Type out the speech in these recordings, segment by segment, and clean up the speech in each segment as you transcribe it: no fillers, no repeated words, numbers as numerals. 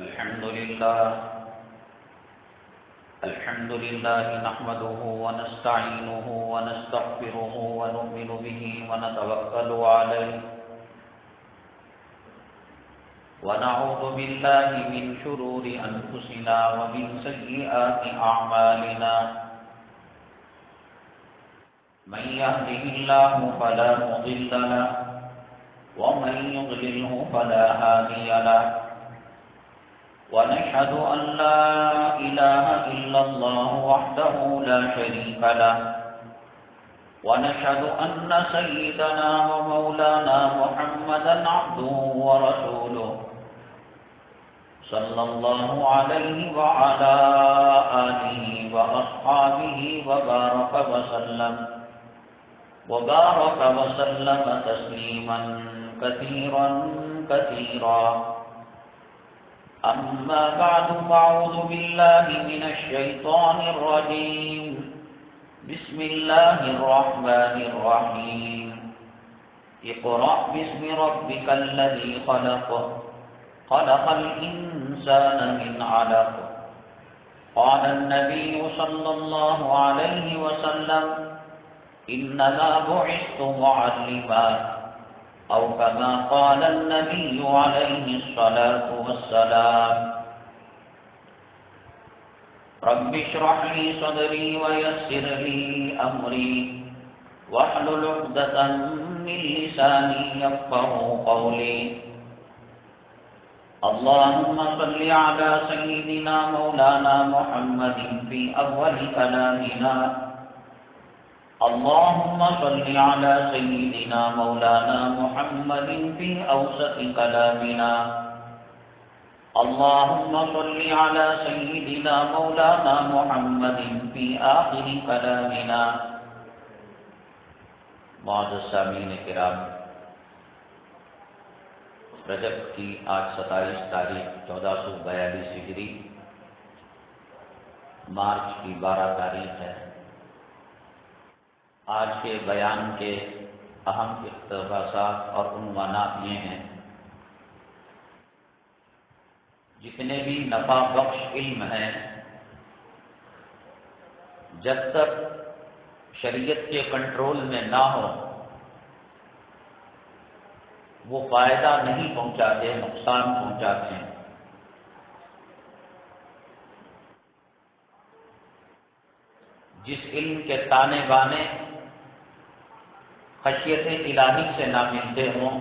الحمد لله نحمده ونستعينه ونستغفره ونؤمن به ونتوكل عليه ونعوذ بالله من شرور أنفسنا ومن سيئات أعمالنا من يهده الله فلا مضل له ومن يضلله فلا هادي له ونشهد أن لا إله إلا الله وحده لا شريك له ونشهد أن سيدنا ومولانا محمدا عبده ورسوله صلى الله عليه وعلى آله وأصحابه وبارك وسلم تسليما كثيرا كثيرا. أما بعد فأعوذ بالله من الشيطان الرجيم. بسم الله الرحمن الرحيم. اقرأ باسم ربك الذي خلق الإنسان من علق. قال النبي صلى الله عليه وسلم إنما بعثت معلما أو كما قال النبي عليه الصلاة والسلام. رب اشرح لي صدري ويسر لي أمري واحلل عقدة من لساني يفقهوا قولي. اللهم صل على سيدنا مولانا محمد في أول كلامنا. اللهم صل على سيدنا مولانا محمد في أوسط كلامنا. اللهم صل على سيدنا مولانا محمد في آخر كلامنا. معزز سامعین کرام، رجب کی آج 27 تاریخ 1442 ہجری، مارچ کی 12 تاریخ ہے. آج کے بیان کے اہم اقتباسات اور عنوانات یہ ہیں: جتنے بھی نفع بخش علم ہیں، جب تک شریعت کے کنٹرول میں نہ ہو وہ فائدہ نہیں پہنچاتے، نقصان پہنچاتے ہیں. جس علم کے تانے بانے خشیت الہی سے نہ ملتے ہوں،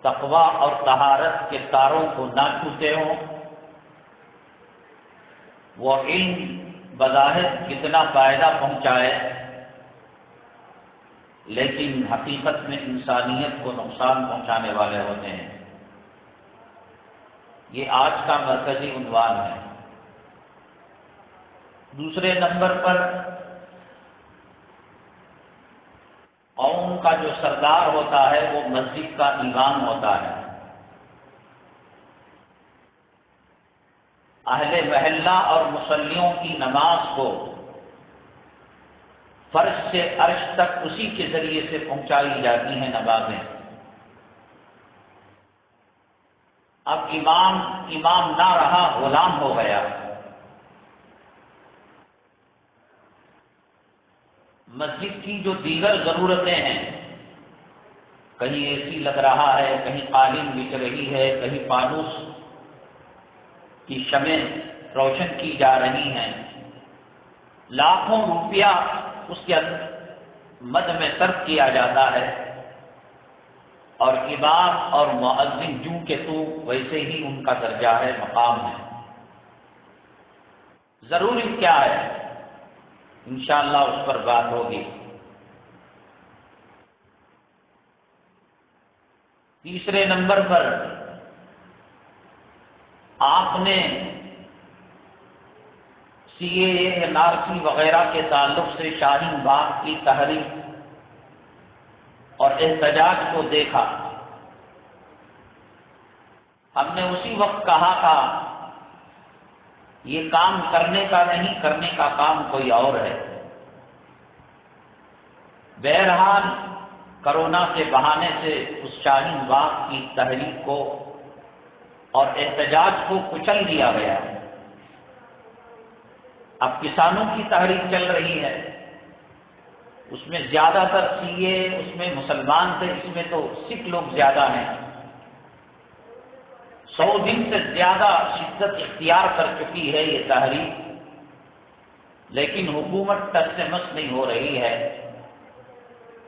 تقویٰ اور طہارت کے تاروں کو نہ چھوتے ہوں، وہ علم بظاہر کتنا فائدہ پہنچائے لیکن حقیقت میں انسانیت کو نقصان پہنچانے والے ہوتے ہیں. یہ آج کا مرکزی عنوان ہے. دوسرے نمبر پر قوم کا جو سردار ہوتا ہے وہ مسجد کا امام ہوتا ہے. اہل محلہ اور مصلیوں کی نماز کو فرش سے عرش تک اسی کے ذریعے سے پہنچائی جاتی ہیں نمازیں. اب امام نہ رہا، غلام ہو گیا. مسجد کی جو دیگر ضرورتیں ہیں، کہیں اے سی لگ رہا ہے، کہیں قالین بچھ رہی ہے، کہیں فانوس کی شمعیں روشن کی جا رہی ہیں، لاکھوں روپیہ اس کے مد میں صرف کیا جاتا ہے، اور امام اور مؤذن جو کہ تو ویسے ہی ان کا درجہ ہے، مقام ہے. ضروری کیا ہے؟ انشاءاللہ اس پر بات ہوگی. تیسرے نمبر پر آپ نے CAA NRC وغیرہ کے تعلق سے شاہین باغ کی تحریک اور احتجاج کو دیکھا. ہم نے اسی وقت کہا تھا یہ کام کرنے کا نہیں، کرنے کا کام کوئی اور ہے. بہرحال کرونا کے بہانے سے اس شاہین باغ کی تحریک کو اور احتجاج کو کچل دیا گیا۔ اب کسانوں کی تحریک چل رہی ہے، اس میں زیادہ تر شیعہ، اس میں مسلمان تھے، اس میں تو سکھ لوگ زیادہ ہیں۔ 100 دن سے زیادہ شدت اختیار کر چکی ہے یہ تحریک، لیکن حکومت ٹس سے مس نہیں ہو رہی ہے۔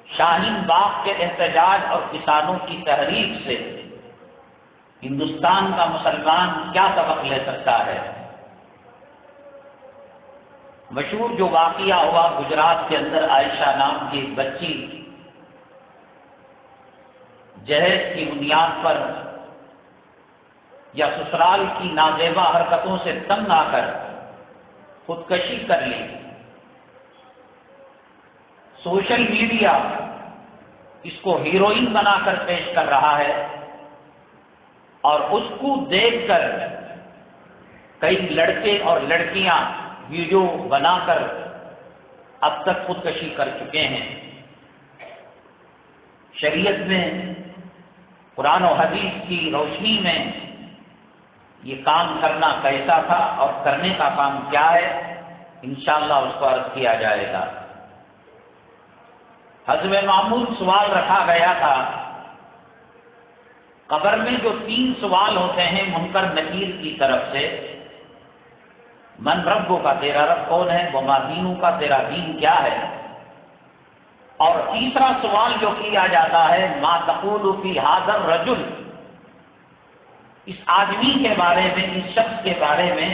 شاہین باغ کے احتجاج اور کسانوں کی تحریک سے ہندوستان کا مسلمان کیا سبق لے سکتا ہے؟ مشہور جو واقعہ ہوا گجرات کے اندر، عائشہ نام کی ایک بچی جہیز کی بنیاد پر یا سسرال کی نازیبا حرکتوں سے تنگ آ کر خودکشی کر لی۔ سوشل میڈیا اس کو ہیروئن بنا کر پیش کر رہا ہے، اور اس کو دیکھ کر کئی لڑکے اور لڑکیاں ویڈیو بنا کر اب تک خودکشی کر چکے ہیں۔ شریعت میں قرآن و حدیث کی روشنی میں یہ کام کرنا کیسا تھا اور کرنے کا کام کیا ہے، انشاءاللہ اس کو عرض کیا جائے گا۔ حزب معمول سوال رکھا گیا تھا، قبر میں جو 3 سوال ہوتے ہیں منکر نکیر کی طرف سے، من ربو کا، تیرا رب کون ہے، وما دینو کا، تیرا دین کیا ہے، اور تیسرا سوال جو کیا جاتا ہے ما تقول فی ھذا الرجل، اس آدمی کے بارے میں، اس شخص کے بارے میں،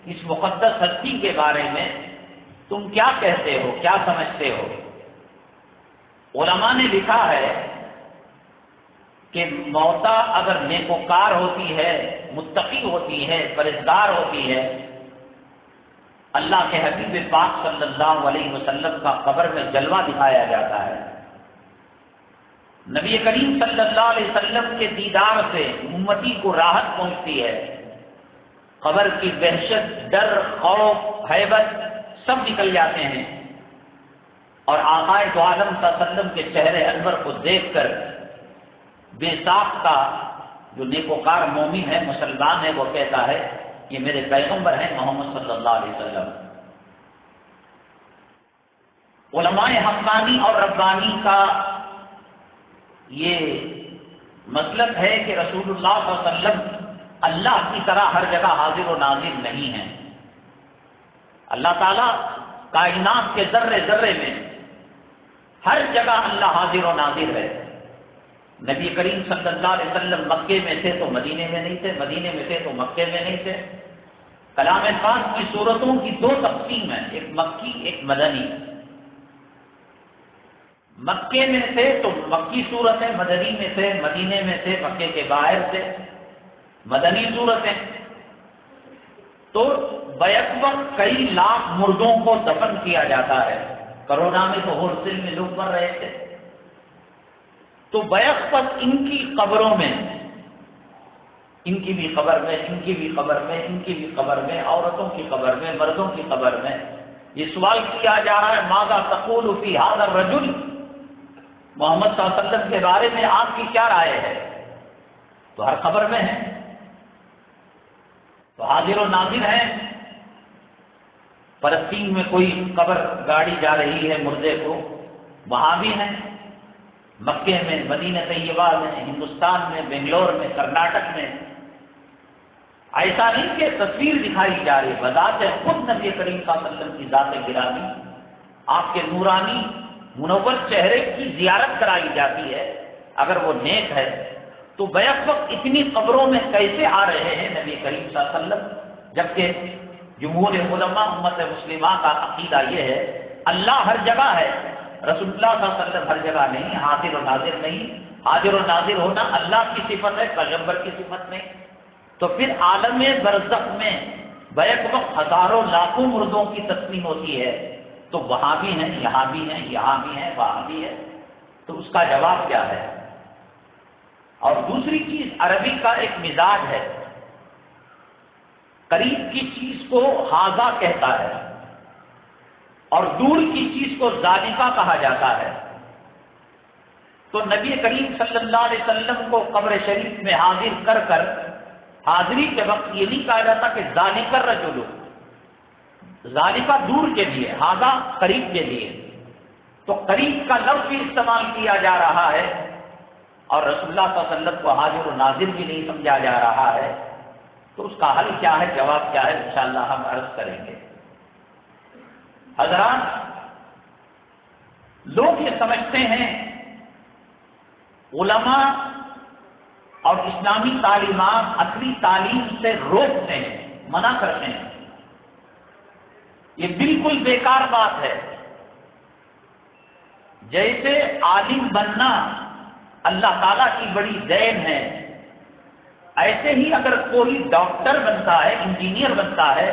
اس مقدس ہستی کے بارے میں تم کیا کہتے ہو، کیا سمجھتے ہو؟ علماء نے لکھا ہے کہ موتا اگر نیکوکار ہوتی ہے، متقی ہوتی ہے، پرہیزگار ہوتی ہے، اللہ کے حبیب پاک صلی اللہ علیہ وسلم کا قبر میں جلوہ دکھایا جاتا ہے۔ نبی کریم صلی اللہ علیہ وسلم کے دیدار سے امتی کو راحت پہنچتی ہے، قبر کی وحشت، ڈر، خوف، ہیبت سب نکل جاتے ہیں، اور آقا دو عالم صلی اللہ علیہ وسلم کے چہرے انور کو دیکھ کر بے ساختہ جو نیکوکار مومن ہے، مسلمان ہے، وہ کہتا ہے یہ میرے پیغمبر ہیں محمد صلی اللہ علیہ وسلم۔ علماء حقانی اور ربانی کا یہ مسلک ہے کہ رسول اللہ صلی اللہ علیہ وسلم اللہ کی طرح ہر جگہ حاضر و ناظر نہیں ہیں۔ اللہ تعالیٰ کائنات کے ذرے ذرے میں ہر جگہ اللہ حاضر و ناظر ہے۔ نبی کریم صلی اللہ علیہ وسلم مکے میں تھے تو مدینے میں نہیں تھے، مدینے میں تھے تو مکے میں نہیں تھے۔ کلام پاک کی صورتوں کی 2 تقسیم ہیں، ایک مکی، ایک مدنی۔ مکے میں تھے تو مکی صورتیں، مدنی میں تھے، مدینے میں تھے، مکے کے باہر تھے، مدنی صورتیں۔ تو بیک وقت کئی لاکھ مردوں کو دفن کیا جاتا ہے، کرونا میں تو ہول سیل میں لوگ مر رہے تھے، تو بیک وقت ان کی قبروں میں، ان کی بھی قبر میں، ان کی بھی قبر میں، ان کی بھی قبر میں، عورتوں کی قبر میں، مردوں کی قبر میں یہ سوال کیا جا رہا ہے ماذا تقول فی ھذا الرجل، محمد صلی اللہ علیہ وسلم کے بارے میں آپ کی کیا رائے ہے؟ تو ہر خبر میں ہے، تو حاضر و ناظر ہیں۔ فلسطین میں کوئی قبر گاڑی جا رہی ہے مردے کو، وہاں بھی ہیں، مکے میں، مدینہ طیبہ میں، ہندوستان میں، بنگلور میں، کرناٹک میں۔ ایسا نہیں کہ تصویر دکھائی جا رہی، بذات خود نبی کریم صلی اللہ علیہ وسلم کی ذات گرامی، آپ کے نورانی منور چہرے کی زیارت کرائی جاتی ہے۔ اگر وہ نیک ہے تو بیک وقت اتنی قبروں میں کیسے آ رہے ہیں نبی کریم صلی اللہ علیہ وسلم، جبکہ جمہور علماء امت مسلمہ کا عقیدہ یہ ہے اللہ ہر جگہ ہے، رسول اللہ صلی اللہ علیہ وسلم ہر جگہ نہیں، حاضر و ناظر نہیں۔ حاضر و ناظر ہونا اللہ کی صفت ہے، پیغمبر کی صفت نہیں۔ تو پھر عالم برزخ میں بیک وقت ہزاروں لاکھوں مردوں کی تسلیم ہوتی ہے، تو وہاں بھی ہیں، یہاں بھی ہیں، یہاں بھی ہیں، وہاں بھی ہے، تو اس کا جواب کیا ہے؟ اور دوسری چیز، عربی کا ایک مزاج ہے، قریب کی چیز کو حاضہ کہتا ہے اور دور کی چیز کو ذالکہ کہا جاتا ہے۔ تو نبی کریم صلی اللہ علیہ وسلم کو قبر شریف میں حاضر کر کر حاضری کے وقت یہ نہیں کہا جاتا کہ ذالک الرجل، ذالک دور کے لیے، ھذا قریب کے لیے، تو قریب کا لفظ بھی استعمال کیا جا رہا ہے، اور رسول اللہ صلی اللہ علیہ وسلم کو حاضر و ناظر بھی نہیں سمجھا جا رہا ہے، تو اس کا حل کیا ہے، جواب کیا ہے، انشاءاللہ ہم عرض کریں گے۔ حضرات، لوگ یہ سمجھتے ہیں علماء اور اسلامی تعلیمات اصلی تعلیم سے روکتے ہیں، منع کرتے ہیں، یہ بالکل بیکار بات ہے۔ جیسے عالم بننا اللہ تعالیٰ کی بڑی دین ہے، ایسے ہی اگر کوئی ڈاکٹر بنتا ہے، انجینئر بنتا ہے،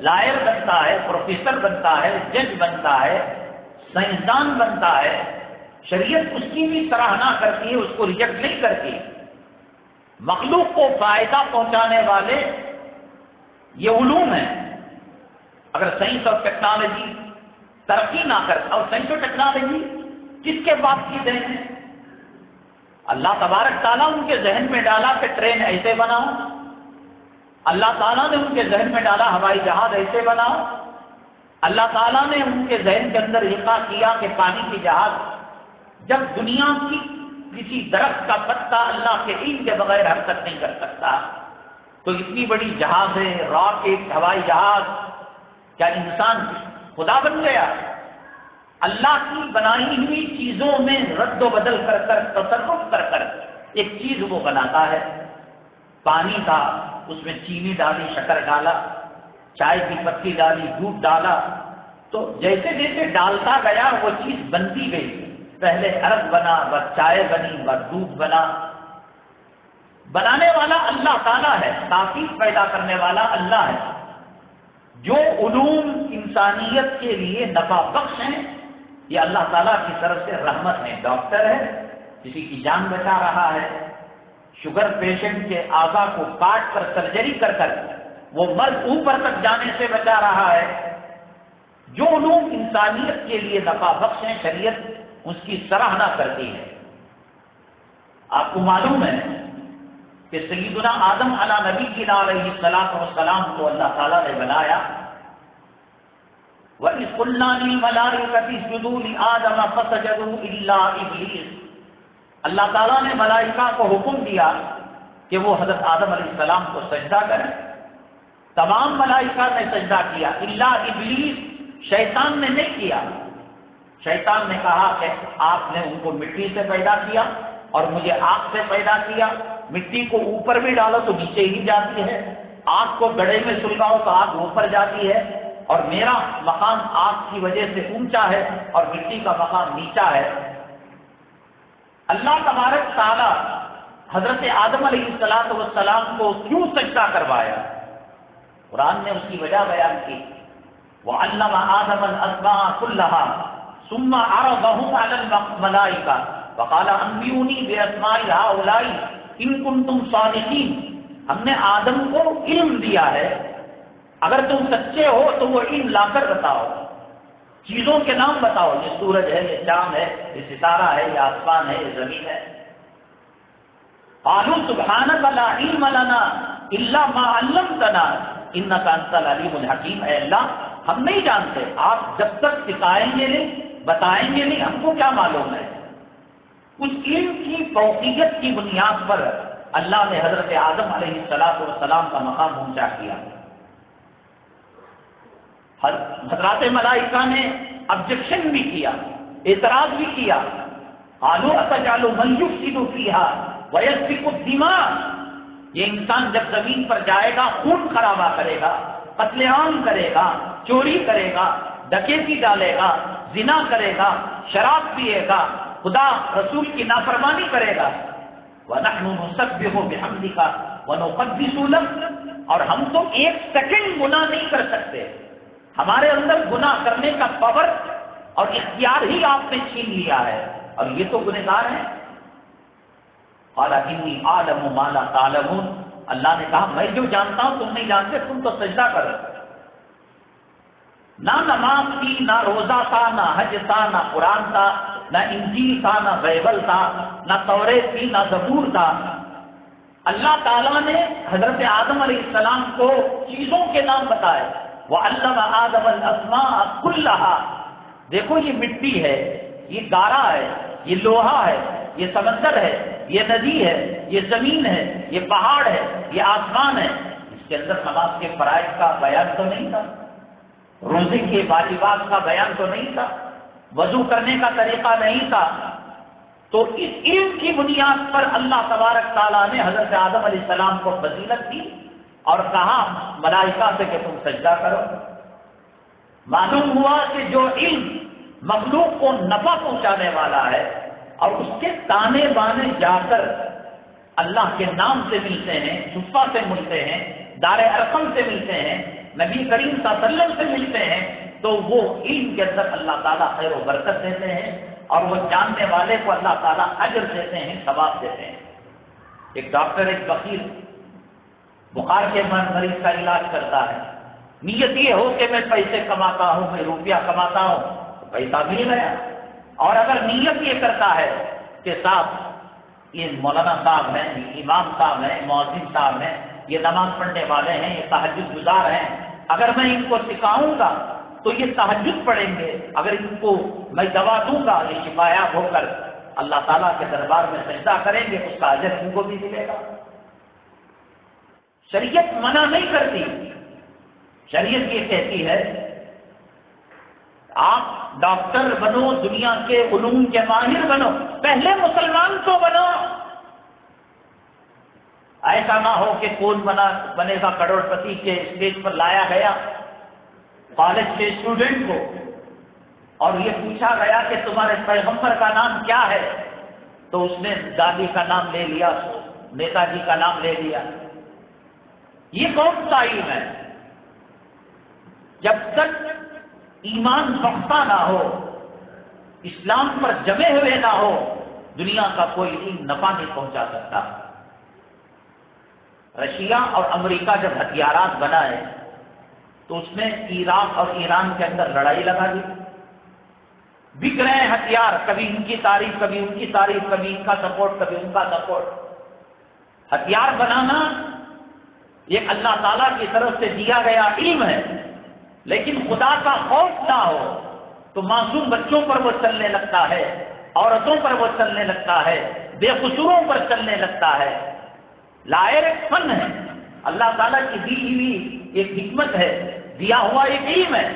لائر بنتا ہے، پروفیسر بنتا ہے، جج بنتا ہے، سائنسدان بنتا ہے، شریعت اس کی بھی سراہنا کرتی ہے، اس کو ریجیکٹ نہیں کرتی۔ مخلوق کو فائدہ پہنچانے والے یہ علوم ہیں۔ اگر سائنس اور ٹیکنالوجی ترقی نہ کر، اور سائنس اور ٹیکنالوجی کس کے باپ کی دین ہے؟ اللہ تبارک تعالیٰ ان کے ذہن میں ڈالا کہ ٹرین ایسے بناؤ، اللہ تعالیٰ نے ان کے ذہن میں ڈالا ہوائی جہاز ایسے بناؤ، اللہ تعالیٰ نے ان کے ذہن کے اندر القاء کیا کہ پانی کی جہاز، جب دنیا کی کسی درخت کا پتا اللہ کے علم کے بغیر حرکت نہیں کر سکتا، تو اتنی بڑی جہازیں، راکٹ، ہوائی جہاز، کیا انسان خدا بن گیا؟ اللہ کی بنائی ہوئی چیزوں میں رد و بدل کر کر، تصرف کر کر ایک چیز وہ بناتا ہے۔ پانی تھا، اس میں چینی ڈالی، شکر ڈالا، چائے کی پتی ڈالی، دودھ ڈالا، تو جیسے جیسے ڈالتا گیا وہ چیز بنتی گئی۔ پہلے عرق بنا، بس چائے بنی، بس دودھ بنا۔ بنانے والا اللہ تعالیٰ ہے، تاثیر پیدا کرنے والا اللہ ہے۔ جو علوم انسانیت کے لیے نفع بخش ہیں، یہ اللہ تعالیٰ کی طرف سے رحمت ہے۔ ڈاکٹر ہے، کسی کی جان بچا رہا ہے، شوگر پیشنٹ کے اعضاء کو کاٹ کر سرجری کر کر وہ مرض اوپر تک جانے سے بچا رہا ہے۔ جو علوم انسانیت کے لیے نفع بخش ہیں، شریعت اس کی سراہنا کرتی ہے۔ آپ کو معلوم ہے کہ سیدنا آدم علیہ نبی علیہ السلام کو اللہ تعالیٰ نے بنایا، وَإِذْ قُلْنَا لِلْمَلَائِكَةِ اسْجُدُوا لِآدَمَ فَسَجَدُوا إِلَّا إِبْلِيسَ، اللہ تعالیٰ نے ملائکہ کو حکم دیا کہ وہ حضرت آدم علیہ السلام کو سجدہ کریں۔ تمام ملائکہ نے سجدہ کیا، الا ابلیس، شیطان نے نہیں کیا۔ شیطان نے کہا کہ آپ نے ان کو مٹی سے پیدا کیا اور مجھے آگ سے پیدا کیا، مٹی کو اوپر بھی ڈالو تو نیچے ہی جاتی ہے، آگ کو گڑھے میں سلگاؤ تو آگ اوپر جاتی ہے، اور میرا مقام آگ کی وجہ سے اونچا ہے اور مٹی کا مقام نیچا ہے۔ اللہ تبارک تعالیٰ حضرت آدم علیہ السلام کو کیوں سجدہ کروایا؟ قرآن نے اس کی وجہ بیان کی، وَعَلَّمَ آدَمَ الْأَسْمَاءَ كُلَّهَا ثُمَّ عَرَضَهُمْ عَلَى الْمَلَائِكَةِ وَقَالَ أَنبِئُونِي بِأَسْمَاءِ هَؤُلَاءِ إِن كُنتُمْ صَادِقِينَ۔ ہم نے آدم کو علم دیا ہے، اگر تم سچے ہو تو وہ علم لا کر بتاؤ، چیزوں کے نام بتاؤ، یہ سورج ہے، یہ چاند ہے، یہ ستارہ ہے، یہ آسمان ہے، یہ زمین ہے۔ قالوا سبحانك لا علم لنا الا ما علمتنا انك انت العليم الحكيم۔ اے اللہ، ہم نہیں جانتے، آپ جب تک سکھائیں گے نہیں، بتائیں گے نہیں، ہم کو کیا معلوم ہے۔ اس علم کی فوقیت کی بنیاد پر اللہ نے حضرت آدم علیہ السلام کا مقام اونچا کیا۔ حضرات ملائکہ نے آبجیکشن بھی کیا، اعتراض بھی کیا، قالوا اتجعل من يفسد فيها ويسفك الدماء، یہ انسان جب زمین پر جائے گا خون خرابہ کرے گا، قتل عام کرے گا، چوری کرے گا، ڈکیتی ڈالے گا، زنا کرے گا، شراب پیے گا، خدا رسول کی نافرمانی کرے گا، وَنَحْنُ نُسَبِّحُ بِحَمْدِكَ وَنُقَدِّسُ لَكَ، اور ہم تو ایک سیکنڈ گناہ نہیں کر سکتے، ہمارے اندر گناہ کرنے کا پاور اور اختیار ہی آپ نے چھین لیا ہے، اور یہ تو گنہگار ہیں۔ قَالَ إِنِّي أَعْلَمُ مَا لَا تَعْلَمُونَ، اللہ نے کہا میں جو جانتا ہوں تم نہیں جانتے، تم تو سجدہ کرو۔ نہ نماز تھی، نہ روزہ تھا، نہ حج تھا، نہ قرآن تھا، نہ انجیل تھا، نہ بائبل تھا، نہ توریت تھی، نہ زبور تھا۔ اللہ تعالیٰ نے حضرت آدم علیہ السلام کو چیزوں کے نام بتائے، وَعَلَّمَ آدَمَ الْأَسْمَاءَ كُلَّهَا۔ دیکھو یہ مٹی ہے، یہ گارا ہے، یہ لوہا ہے، یہ سمندر ہے، یہ ندی ہے، یہ زمین ہے، یہ پہاڑ ہے، یہ آسمان ہے۔ اس کے اندر نماز کے فرائض کا بیان تو نہیں تھا، روزے کے واجبات کا بیان تو نہیں تھا، وضو کرنے کا طریقہ نہیں تھا۔ تو اس علم کی بنیاد پر اللہ تبارک تعالیٰ نے حضرت آدم علیہ السلام کو فضیلت دی اور کہا ملائکہ سے کہ تم سجدہ کرو۔ معلوم ہوا کہ جو علم مخلوق کو نفع پہنچانے والا ہے اور اس کے تانے بانے جا کر اللہ کے نام سے ملتے ہیں، صفا سے ملتے ہیں، دار ارقم سے ملتے ہیں، نبی کریم صلی اللہ علیہ وسلم سے ملتے ہیں، تو وہ علم کے اندر اللہ تعالیٰ خیر و برکت دیتے ہیں اور وہ جاننے والے کو اللہ تعالیٰ اجر دیتے ہیں، ثواب دیتے ہیں۔ ایک ڈاکٹر، ایک فقیر بخار کے مریض کا علاج کرتا ہے، نیت یہ ہو کہ میں پیسے کماتا ہوں، میں روپیہ کماتا ہوں، تو پیسہ مل گیا۔ اور اگر نیت یہ کرتا ہے کہ صاحب یہ مولانا صاحب ہیں، یہ امام صاحب ہیں، مؤذن صاحب ہیں، یہ نماز پڑھنے والے ہیں، یہ تہجد گزار ہیں، اگر میں ان کو سکھاؤں گا تو یہ تہجد پڑھیں گے، اگر ان کو میں دوا دوں گا یہ شفایاب ہو کر اللہ تعالیٰ کے دربار میں سجدہ کریں گے، اس کا اجر ان کو بھی ملے گا۔ شریعت منع نہیں کرتی، شریعت یہ کہتی ہے آپ ڈاکٹر بنو، دنیا کے علوم کے ماہر بنو، پہلے مسلمان تو بنو۔ ایسا نہ ہو کہ کون بنے گا کروڑ پتی کے اسٹیج پر لایا گیا کالج کے اسٹوڈنٹ کو اور یہ پوچھا گیا کہ تمہارے پیغمبر کا نام کیا ہے، تو اس نے گاندھی کا نام لے لیا، نیتا جی کا نام لے لیا۔ یہ کون سا علم ہے؟ جب تک ایمان پختہ نہ ہو، اسلام پر جمے ہوئے نہ ہو، دنیا کا کوئی علم نفع نہیں پہنچا سکتا۔ رشیا اور امریکہ جب ہتھیارات بنائے تو اس نے عراق اور ایران کے اندر لڑائی لگا دی، بک رہے ہیں ہتھیار، کبھی ان کی تعریف، کبھی ان کی تعریف، کبھی ان کا سپورٹ، کبھی ان کا سپورٹ۔ ہتھیار بنانا یہ اللہ تعالیٰ کی طرف سے دیا گیا علم ہے، لیکن خدا کا خوف نہ ہو تو معصوم بچوں پر وہ چلنے لگتا ہے، عورتوں پر وہ چلنے لگتا ہے، بے قصوروں پر چلنے لگتا ہے۔ لائر ایک فن ہے، اللہ تعالیٰ کی دی ہوئی ایک حکمت ہے، دیا ہوا ایک علم ہے،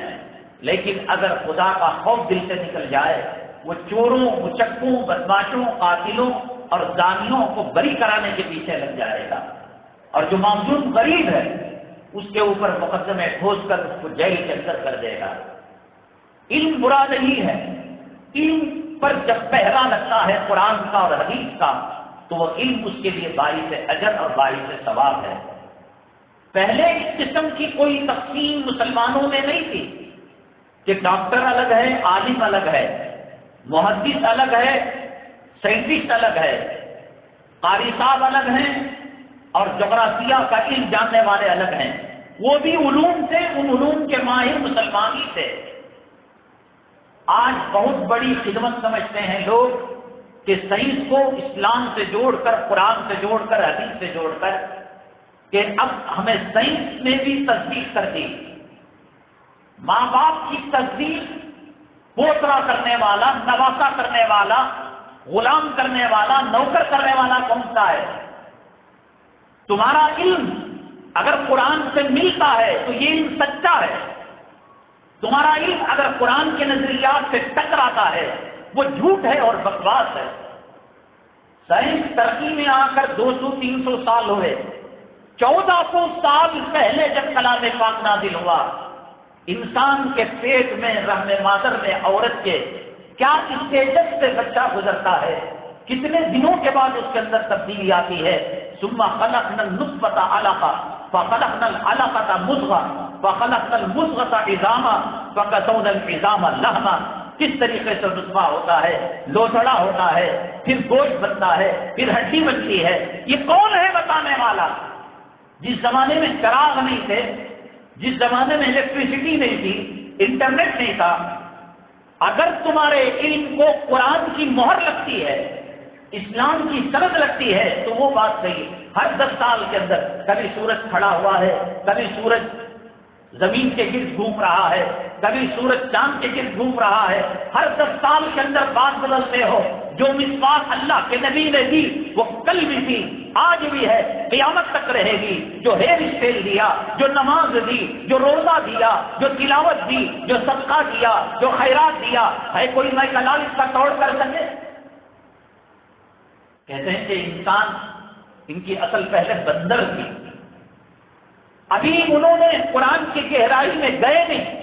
لیکن اگر خدا کا خوف دل سے نکل جائے، وہ چوروں، مچکوں، بدماشوں، قاتلوں اور زانیوں کو بری کرانے کے پیچھے لگ جائے گا، اور جو معصوم غریب ہے اس کے اوپر مقدمے ٹھوس کر اس کو جیل کے اندر کر دے گا۔ علم برا نہیں ہے، علم پر جب پہرا لگتا ہے قرآن کا اور حدیث کا تو وہ علم اس کے لیے باعث اجر اور باعث ثواب ہے۔ پہلے اس قسم کی کوئی تقسیم مسلمانوں میں نہیں تھی کہ ڈاکٹر الگ ہے، عالم الگ ہے، محدث الگ ہے، سائنٹسٹ الگ ہے، قاری صاحب الگ ہیں اور جغرافیہ کا علم جاننے والے الگ ہیں۔ وہ بھی علوم تھے، ان علوم کے ماہر مسلمان ہی تھے۔ آج بہت بڑی خدمت سمجھتے ہیں لوگ کہ سائنس کو اسلام سے جوڑ کر، قرآن سے جوڑ کر، حدیث سے جوڑ کر، کہ اب ہمیں سائنس میں بھی تصدیق کر دی۔ ماں باپ کی تصدیق پوترا کرنے والا، نواسا کرنے والا، غلام کرنے والا، نوکر کرنے والا کون سا ہے؟ تمہارا علم اگر قرآن سے ملتا ہے تو یہ علم سچا ہے، تمہارا علم اگر قرآن کے نظریات سے ٹکراتا ہے وہ جھوٹ ہے اور بکواس ہے۔ سائنس ترقی میں آ کر 200-300 سال ہوئے، 1400 سال پہلے جب کلام پاک نازل ہوا، انسان کے پیٹ میں رحم مادر میں عورت کے کیا اسٹیجز سے بچہ گزرتا ہے، کتنے دنوں کے بعد اس کے اندر تبدیلی آتی ہے۔ ثم خلقنا النطفة علقة فخلقنا العلقة مضغة فخلقنا المضغة عظاما فكسونا العظام لحما۔ کس طریقے سے نطفہ ہوتا ہے، لوتھڑا ہوتا ہے، پھر گوشت بنتا ہے، پھر ہڈی بنتی ہے۔ یہ کون ہے بتانے والا؟ جس زمانے میں چراغ نہیں تھے، جس زمانے میں الیکٹریسٹی نہیں تھی، انٹرنیٹ نہیں تھا، اگر تمہارے علم کو قرآن کی مہر لگتی ہے، اسلام کی سند لگتی ہے تو وہ بات صحیح ہے۔ ہر 10 سال کے اندر کبھی سورج کھڑا ہوا ہے، کبھی سورج زمین کے گرد گھوم رہا ہے، کبھی سورج چاند کے گرد گھوم رہا ہے، ہر 10 سال کے اندر بات بدلتے ہو۔ جو مسواک اللہ کے نبی نے دی وہ کل بھی تھی، آج بھی ہے، قیامت تک رہے گی۔ جو ہیئر اسٹائل دیا، جو نماز دی، جو روزہ دیا، جو تلاوت دی، جو صدقہ دیا، جو خیرات دیا، ہے کوئی میں کلال اس کا توڑ کر سکے؟ کہتے ہیں کہ انسان ان کی اصل پہلے بندر تھی، ابھی انہوں نے قرآن کی گہرائی میں گئے نہیں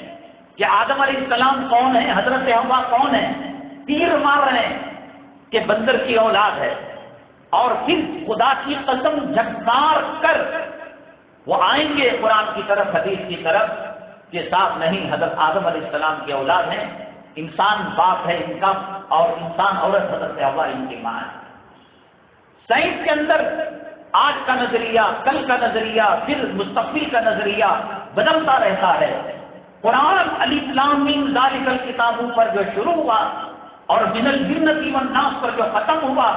کہ آدم علیہ السلام کون ہے، حضرت حوا کون ہے، تیر مار رہے ہیں کہ بندر کی اولاد ہے، اور پھر خدا کی قسم جھٹکار کر وہ آئیں گے قرآن کی طرف، حدیث کی طرف کہ صاحب نہیں، حضرت آدم علیہ السلام کی اولاد ہیں، انسان باپ ہے ان کا اور انسان عورت حضرت حوا ان کی ماں ہے۔ سائنس کے اندر آج کا نظریہ، کل کا نظریہ، پھر مستقبل کا نظریہ بدلتا رہتا ہے۔ قرآن الف لام میم ذالک الکتاب پر جو شروع ہوا اور من الجنۃ والناس پر جو ختم ہوا،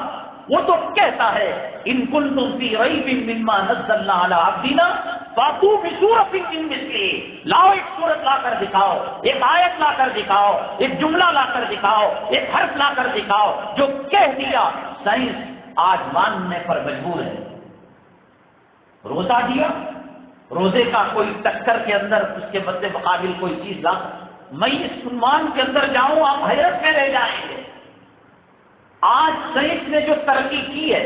وہ تو کہتا ہے ان کنتم فی ریب مما نزلنا علی عبدنا فاتوا بسورۃ من مثلہ، لاؤ ایک سورت لا کر دکھاؤ، ایک آیت لا کر دکھاؤ، ایک جملہ لا کر دکھاؤ، ایک حرف لا کر دکھاؤ۔ جو کہہ دیا سائنس آج ماننے پر مجبور ہے۔ روزہ دیا، روزے کا کوئی ٹکر کے اندر اس کے بدلے مقابل کوئی چیز لا، میں اس عنوان کے اندر جاؤں آپ حیرت میں رہ جائیں گے۔ آج سائنس نے جو ترقی کی ہے،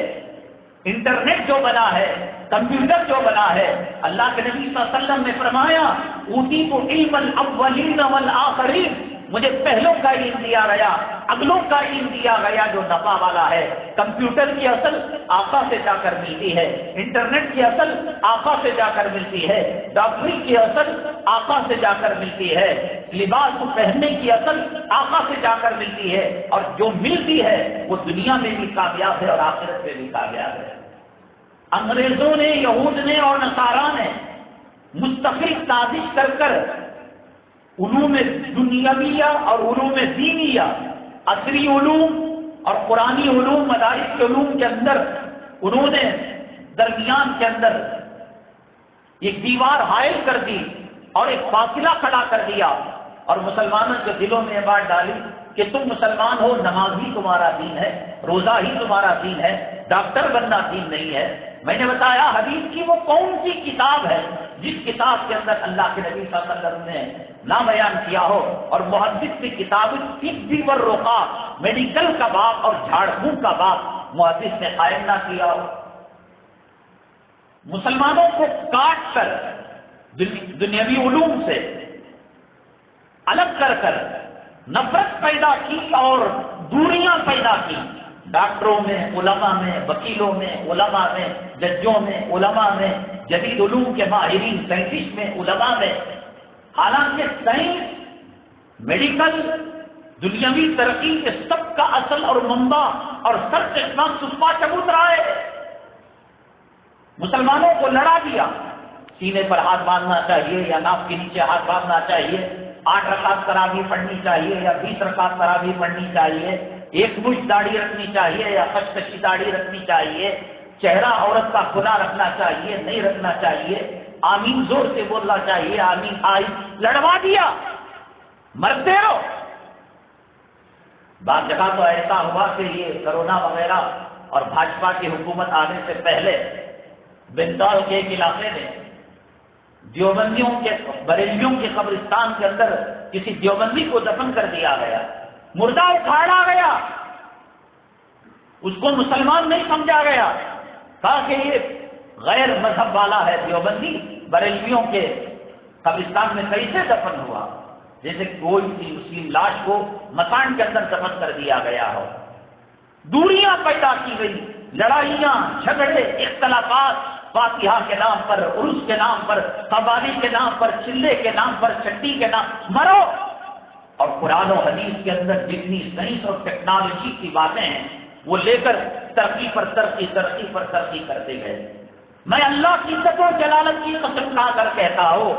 انٹرنیٹ جو بنا ہے، کمپیوٹر جو بنا ہے، اللہ کے نبی صلی اللہ علیہ وسلم نے فرمایا اوتیت علم الاولین والآخرین، مجھے پہلوں کا علم دیا گیا، اگلوں کا علم دیا گیا جو نفع والا ہے۔ کمپیوٹر کی اصل آقا سے جا کر ملتی ہے، انٹرنیٹ کی اصل آقا سے جا کر ملتی ہے، ڈاکٹری کی اصل آقا سے جا کر ملتی ہے، لباس پہننے کی اصل آقا سے جا کر ملتی ہے، اور جو ملتی ہے وہ دنیا میں بھی کامیاب ہے اور آخرت میں بھی کامیاب ہے۔ انگریزوں نے، یہود نے اور نصارا نے مستقل سازش کر کر علوم دنیاویہ اور علوم دینیہ، عصری علوم اور قرآنی علوم، مدارس کے علوم کے اندر انہوں نے درمیان کے اندر ایک دیوار حائل کر دی اور ایک فاصلہ کھڑا کر دیا، اور مسلمانوں کے دلوں میں یہ بات ڈالی کہ تم مسلمان ہو، نماز ہی تمہارا دین ہے، روزہ ہی تمہارا دین ہے، ڈاکٹر بننا دین نہیں ہے۔ میں نے بتایا حدیث کی وہ کون سی کتاب ہے جس کتاب کے اندر اللہ کے نبی صلی اللہ علیہ وسلم نے نام بیان کیا ہو، اور محدث کی کتاب طب والرقاء، میڈیکل کا باب اور جھاڑ پھونک کا باب محدث نے قائم نہ کیا ہو۔ مسلمانوں کو کاٹ کر دنیاوی علوم سے الگ کر کر نفرت پیدا کی اور دوریاں پیدا کی، ڈاکٹروں میں، علماء میں، وکیلوں میں، علماء میں، ججوں میں، علماء میں، جدید علوم کے ماہرین سائنٹسٹ میں، علماء میں۔ حالانکہ سائنس، میڈیکل، دنیاوی ترقی کے سب کا اصل اور منبع اور سر چشمہ صفا چبوترا ہے۔ مسلمانوں کو لڑا دیا، سینے پر ہاتھ باندھنا چاہیے یا ناف کے نیچے ہاتھ باندھنا چاہیے، 8 رکعت تراویح پڑھنی چاہیے یا 20 رکعت تراویح پڑھنی چاہیے، ایک مشت داڑھی رکھنی چاہیے یا کشکشی داڑھی رکھنی چاہیے، چہرہ عورت کا کھلا رکھنا چاہیے نہیں رکھنا چاہیے، آمین زور سے بولنا چاہیے، آمین آئی، لڑوا دیا، مرتے رہو۔ بعض جگہ تو ایسا ہوا کہ یہ کرونا وغیرہ اور بھاجپا کی حکومت آنے سے پہلے بنتال کے ایک علاقے میں دیوبندیوں کے، بریلیوں کے قبرستان کے اندر کسی دیوبندی کو دفن کر دیا گیا، مردہ اکھاڑا گیا، اس کو مسلمان نہیں سمجھا گیا، کہا کہ یہ غیر مذہب والا ہے دیوبندی، بریلویوں کے قبرستان میں کیسے دفن ہوا؟ جیسے کوئی سی مسلم لاش کو مکان کے اندر دفن کر دیا گیا ہو۔ دوریاں پیدا کی گئی، لڑائیاں، جھگڑے، اختلافات، فاتحہ کے نام پر، عرس کے نام پر، قوالی کے نام پر، چلے کے نام پر، چٹی کے نام، مرو۔ اور قرآن و حدیث کے اندر جتنی سائنس اور ٹیکنالوجی کی باتیں ہیں وہ لے کر ترقی پر ترقی، ترقی پر ترقی کرتے گئے۔ میں اللہ کی عزت و جلالت کی قسم کھا کر کہتا ہوں،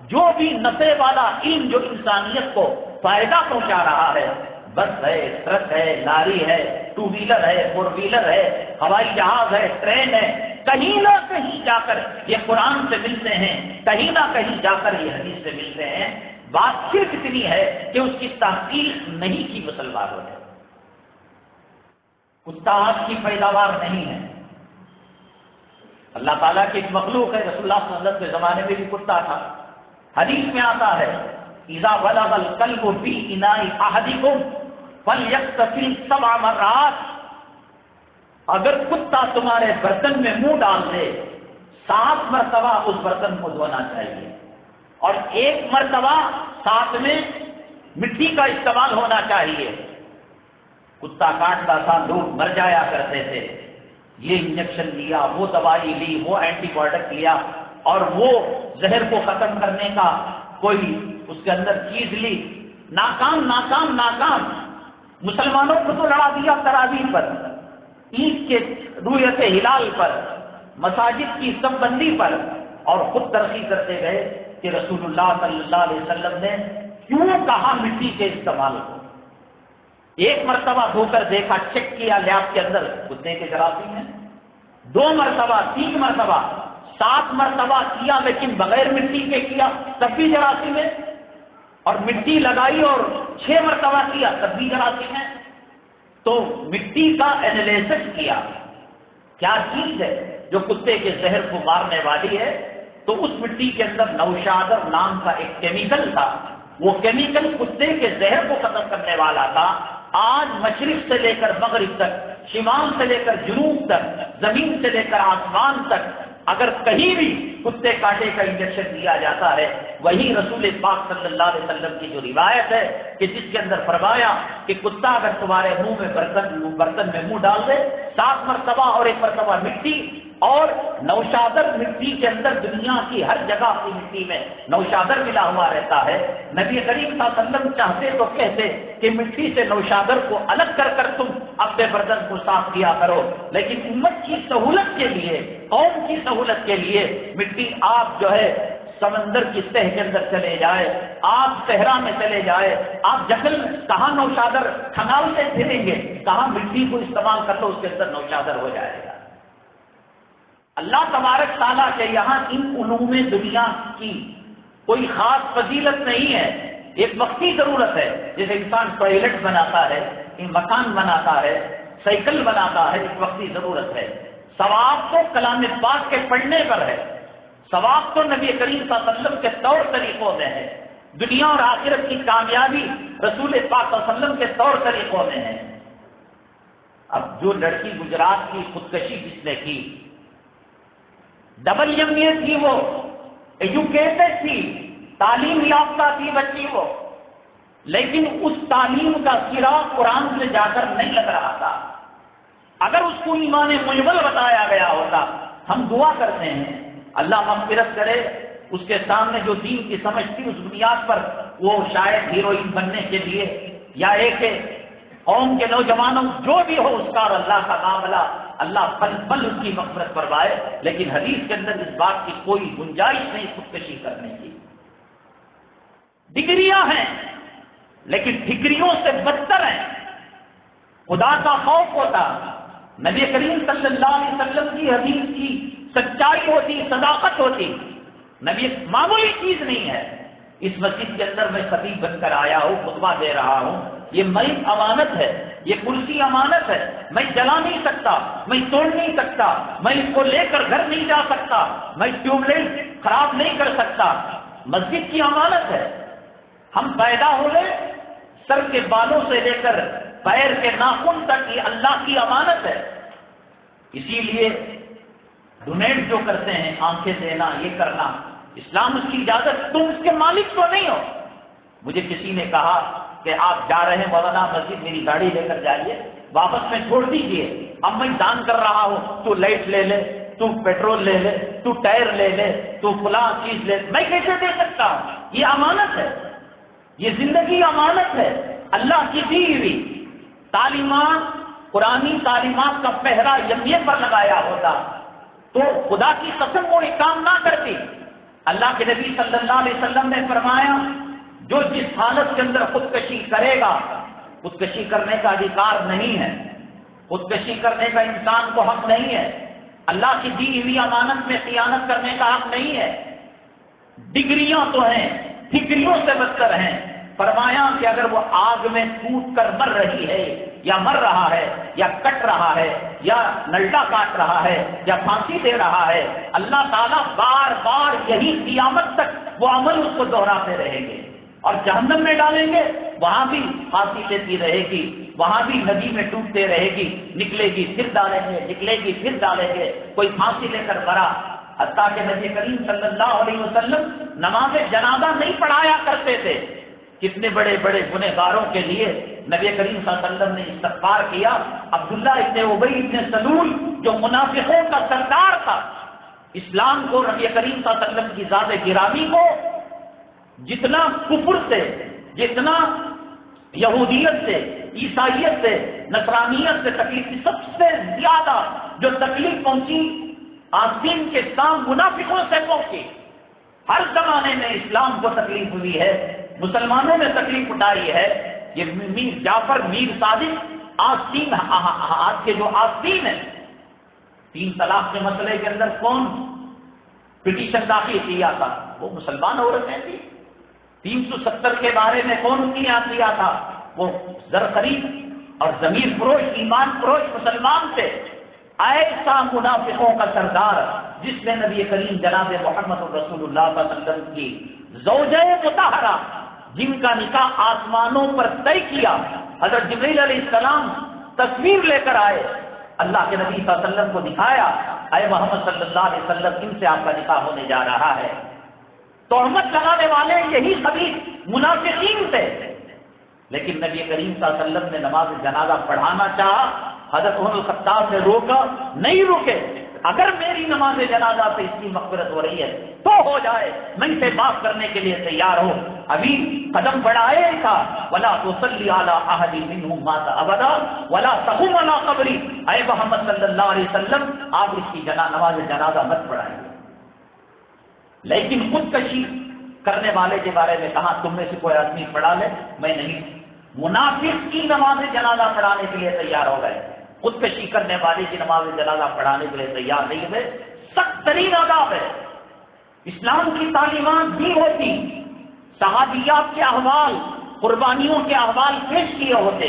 جو بھی نفع والا علم جو انسانیت کو فائدہ پہنچا رہا ہے، بس ہے، ٹرک ہے، لاری ہے، ٹو ویلر ہے، فور ویلر ہے، ہوائی جہاز ہے، ٹرین ہے، کہیں نہ کہیں جا کر یہ قرآن سے ملتے ہیں، کہیں نہ کہیں جا کر یہ حدیث سے ملتے ہیں۔ بات صرف اتنی ہے کہ اس کی تحقیق نہیں کی مسلمانوں نے۔ کتا آج کی پیداوار نہیں ہے، اللہ تعالیٰ کی ایک مخلوق ہے۔ رسول اللہ صلی اللہ علیہ وسلم کے زمانے میں بھی کتا تھا۔ حدیث میں آتا ہے اذا بلغ الكلب في اناء احدكم فليغتسل 7 مرات، اگر کتا تمہارے برتن میں منہ ڈال دے 7 مرتبہ اس برتن کو دھونا چاہیے، اور 1 مرتبہ ساتھ میں مٹی کا استعمال ہونا چاہیے۔ کتا کاٹتا تھا، لوگ مر جایا کرتے تھے، یہ انجیکشن لیا، وہ دوائی لی، وہ اینٹی بایوٹک لیا، اور وہ زہر کو ختم کرنے کا کوئی اس کے اندر چیز لی، ناکام ناکام ناکام۔ مسلمانوں کو تو لڑا دیا تراویح پر، عید کے رویت ہلال پر، مساجد کی سب بندی پر، اور خود ترقی کرتے گئے کہ رسول اللہ صلی اللہ علیہ وسلم نے کیوں کہا مٹی کے استعمال کو۔ 1 مرتبہ دھو کر دیکھا، چیک کیا لیاب کے اندر کتے کے جراثیم ہیں، 2 مرتبہ، 3 مرتبہ، 7 مرتبہ کیا لیکن بغیر مٹی کے کیا تب بھی جراثیم ہے، اور مٹی لگائی اور 6 مرتبہ کیا تب بھی جراثیم ہے۔ تو مٹی کا انالیسس کیا، کیا چیز ہے جو کتے کے زہر کو مارنے والی ہے، تو اس مٹی کے اندر نوشادر نام کا ایک کیمیکل تھا، وہ کیمیکل کتے کے زہر کو ختم کرنے والا تھا۔ آج مشرق سے لے کر مغرب تک، شمال سے لے کر جنوب تک، زمین سے لے کر آسمان تک، اگر کہیں بھی کتے کاٹے کا انجیکشن دیا جاتا ہے، وہی رسول پاک صلی اللہ علیہ وسلم کی جو روایت ہے کہ جس کے اندر فرمایا کہ کتا اگر تمہارے منہ میں برتن میں منہ ڈال دے 7 مرتبہ اور 1 مرتبہ مٹی، اور نوشادر مٹی کے اندر دنیا کی ہر جگہ کی مٹی میں نوشادر ملا ہوا رہتا ہے۔ نبی کریم صلی اللہ علیہ وسلم چاہتے تو کہتے کہ مٹی سے نوشادر کو الگ کر کر تم اپنے برتن کو صاف کیا کرو، لیکن امت کی سہولت کے لیے، قوم کی سہولت کے لیے مٹی آپ جو ہے سمندر کی تہ کے اندر چلے جائے، آپ صحرا میں چلے جائے، آپ جنگل کہاں نوشادر کھنال سے پھریں گے، کہاں مٹی کو استعمال کر لو اس کے اندر نوشادر ہو جائے گا۔ اللہ تبارک تعالیٰ کے یہاں ان علوم دنیا کی کوئی خاص فضیلت نہیں ہے، ایک وقتی ضرورت ہے۔ جیسے انسان ٹوائلٹ بناتا ہے، مکان بناتا ہے، سائیکل بناتا ہے، ایک وقتی ضرورت ہے۔ ثواب تو کلام پاک کے پڑھنے پر ہے، ثواب تو نبی کریم صلی اللہ علیہ وسلم کے طور طریقوں میں ہے، دنیا اور آخرت کی کامیابی رسول پاک صلی اللہ علیہ وسلم کے طور طریقوں میں ہے۔ اب جو لڑکی گجرات کی خودکشی جس نے کی، ڈبل ایم اے تھی، وہ ایجوکیٹڈ تھی، تعلیم یافتہ تھی بچی وہ، لیکن اس تعلیم کا سرا قرآن سے جا کر نہیں لگ رہا تھا۔ اگر اس کو ایمان مجمل بتایا گیا ہوتا، ہم دعا کرتے ہیں اللہ مغفرت کرے، اس کے سامنے جو دین کی سمجھ تھی اس بنیاد پر وہ شاید ہیروئن بننے کے لیے، یا ایک قوم کے نوجوانوں جو بھی ہو اس کا اور اللہ کا معاملہ، اللہ پل پل اس کی مغفرت فرمائے، لیکن حدیث کے اندر اس بات کی کوئی گنجائش نہیں خودکشی کرنے کی۔ ڈگریاں ہیں لیکن ڈگریوں سے بدتر ہیں، خدا کا خوف ہوتا، نبی کریم صلی اللہ علیہ وسلم کی حدیث کی سچائی ہوتی، صداقت ہوتی، نبی معمولی چیز نہیں ہے۔ اس مسجد کے اندر میں خطیب بن کر آیا ہوں، خطبہ دے رہا ہوں، یہ میری امانت ہے، یہ کرسی امانت ہے، میں جلا نہیں سکتا، میں توڑ نہیں سکتا، میں اس کو لے کر گھر نہیں جا سکتا، میں ٹیوب لائٹ خراب نہیں کر سکتا، مسجد کی امانت ہے۔ ہم پیدا ہوئے، سر کے بالوں سے لے کر پیر کے ناخن تک یہ اللہ کی امانت ہے۔ اسی لیے ڈونیٹ جو کرتے ہیں، آنکھیں دینا، یہ کرنا، اسلام اس کی اجازت، تم اس کے مالک تو نہیں ہو۔ مجھے کسی نے کہا کہ آپ جا رہے ہیں مولانا مسجد، میری گاڑی لے کر جائیے، واپس میں چھوڑ دیجئے، اب میں دان کر رہا ہوں، تو لائٹ لے لے، تو پیٹرول لے لے، تو ٹائر لے لے، تو فلاں چیز لے، میں کیسے دے سکتا ہوں؟ یہ امانت ہے، یہ زندگی امانت ہے، اللہ کی دی ہوئی تعلیمات، قرآنی تعلیمات کا پہرا یمے پر لگایا ہوتا تو خدا کی قسم وہ ایک کام نہ کرتی۔ اللہ کے نبی صلی اللہ علیہ وسلم نے فرمایا جو جس حالت کے اندر خودکشی کرے گا خودکشی کرنے کا ادھیکار نہیں ہے، خودکشی کرنے کا انسان کو حق نہیں ہے، اللہ کی دی ہوئی امانت میں خیانت کرنے کا حق نہیں ہے۔ ڈگریاں تو ہیں، ڈگریوں سے بدتر ہیں۔ فرمایا کہ اگر وہ آگ میں کود کر مر رہی ہے یا مر رہا ہے یا کٹ رہا ہے یا نلڈا کاٹ رہا ہے یا پھانسی دے رہا ہے، اللہ تعالیٰ بار بار یہی قیامت تک وہ عمل اس کو دہراتے رہیں گے، اور جہنم میں ڈالیں گے، وہاں بھی پھانسی لیتی رہے گی، وہاں بھی ندی میں ڈوبتے رہے گی، نکلے گی پھر ڈالیں گے، نکلے گی پھر ڈالیں گے، کوئی پھانسی لے کر مرا۔ حتیٰ کہ نبی کریم صلی اللہ علیہ وسلم نماز جنازہ نہیں پڑھایا کرتے تھے۔ کتنے بڑے بڑے گنہگاروں کے لیے نبی کریم صلی اللہ علیہ وسلم نے استغفار کیا۔ عبداللہ ابن ابی ابن سلول جو منافقوں کا سردار تھا، اسلام کو، نبی کریم صلی اللہ علیہ وسلم کی ذات گرامی کو جتنا کفر سے، جتنا یہودیت سے، عیسائیت سے، نصرانیت سے تکلیف تھی، سب سے زیادہ جو تکلیف پہنچی آستین کے سام منافقوں سے پہنچی۔ ہر زمانے میں اسلام کو تکلیف ہوئی ہے، مسلمانوں نے تکلیف اٹھائی ہے۔ یہ میر جعفر، میر صادق، آستین، آج کے جو آستین ہیں، 3 طلاق کے مسئلے کے اندر کون پٹیشن داخل کیا تھا؟ وہ مسلمان عورتیں تھی۔ 370 کے بارے میں کون کیا تھا؟ وہ زر خرید اور ضمیر فروش، ایمان فروش مسلمان تھے۔ ایسا منافقوں کا سردار جس نے نبی کریم جناب محمد رسول اللہ صلی اللہ علیہ وسلم کی زوجہ مطہرہ، جن کا نکاح آسمانوں پر طے کیا، حضرت جبریل علیہ السلام تصویر لے کر آئے، اللہ کے نبی صلی اللہ علیہ وسلم کو دکھایا، اے محمد صلی اللہ علیہ وسلم، ان سے آپ کا نکاح ہونے جا رہا ہے۔ تہمت لگانے والے یہی خبیث منافقین تھے، لیکن نبی کریم صلی اللہ علیہ وسلم نے نماز جنازہ پڑھانا چاہا، حضرت عمر الخطاب نے روکا، نہیں رکے، اگر میری نماز جنازہ سے اس کی مغفرت ہو رہی ہے تو ہو جائے، میں اسے معاف کرنے کے لیے تیار ہوں۔ ابھی قدم بڑھائے تھا، ولا تصلی علی احد منهم مات ابدا ولا تقم علی قبری، اے محمد صلی اللہ علیہ وسلم، آپ اس کی نماز جنازہ مت پڑھائیے۔ لیکن خودکشی کرنے والے کے بارے میں کہا تم میں سے کوئی آدمی پڑھا لے، میں نہیں۔ منافق کی نماز جنازہ پڑھانے کے لیے تیار ہو گئے، خودکشی کرنے والے کی نماز جنازہ پڑھانے کے لیے تیار نہیں ہوئے۔ سخت ترین عذاب ہے۔ اسلام کی تعلیمات بھی ہوتی، صحابیات کے احوال، قربانیوں کے احوال پیش کیے ہوتے،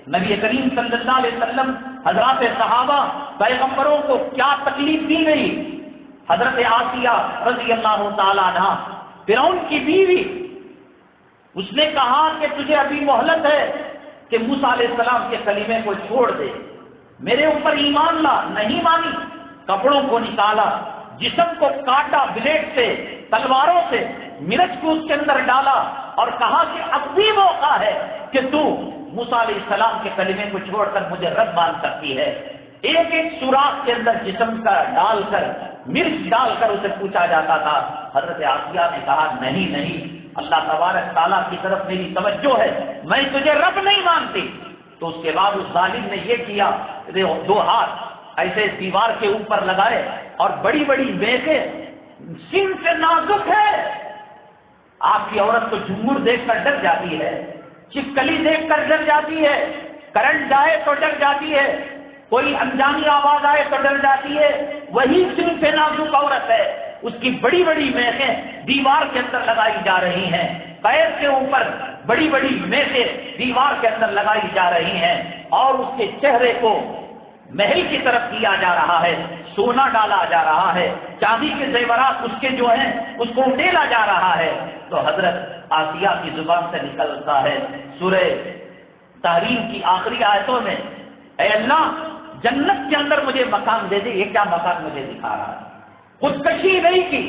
نبی کریم صلی اللہ علیہ وسلم حضرات صحابہ پیغمبروں کو کیا تکلیف دی گئی۔ حضرت آسیہ رضی اللہ تعالی عنہ، فرعون کی بیوی، اس نے کہا کہ تجھے ابھی مہلت ہے کہ موسیٰ علیہ السلام کے کلمے کو چھوڑ دے، میرے اوپر ایمان لا، نہیں مانی، کپڑوں کو نکالا، جسم کو کاٹا بلیڈ سے، تلواروں سے، مرچ کو اس کے اندر ڈالا اور کہا کہ اب بھی موقع ہے کہ تو موسیٰ علیہ السلام کے کلمے کو چھوڑ کر مجھے رب مان سکتی ہے۔ ایک ایک سوراخ کے اندر جسم کا ڈال کر، مرچ ڈال کر اسے پوچھا جاتا تھا۔ حضرت آسیہ نے کہا نہیں، اللہ تبارک تعالیٰ کی طرف میری توجہ ہے، میں تجھے رب نہیں مانتی۔ تو اس کے بعد اس ظالم نے یہ کیا، 2 ہاتھ ایسے دیوار کے اوپر لگائے اور بڑی بڑی میخیں، سن سے نازک ہے، آپ کی عورت تو جھنگور دیکھ کر ڈر جاتی ہے، چپکلی دیکھ کر ڈر جاتی ہے، کرنٹ جائے تو ڈر جاتی ہے، کوئی انجانی آواز آئے تو ڈر جاتی ہے، وہی سن سے نازک عورت ہے، اس کی بڑی بڑی میخیں دیوار کے اندر لگائی جا رہی ہیں، پیر کے اوپر بڑی بڑی میخیں دیوار کے اندر لگائی جا رہی ہیں، اور اس کے چہرے کو محل کی طرف کیا جا رہا ہے، سونا ڈالا جا رہا ہے، چاندی کے زیورات اس کے جو ہیں اس کو اڈیلا جا رہا ہے۔ تو حضرت آسیہ کی زبان سے نکلتا ہے سورہ تحریم کی آخری آیتوں میں، اے اللہ جنت کے اندر مجھے مکان دے دے۔ یہ کیا مکان مجھے دکھا رہا ہے؟ خودکشی نہیں کی،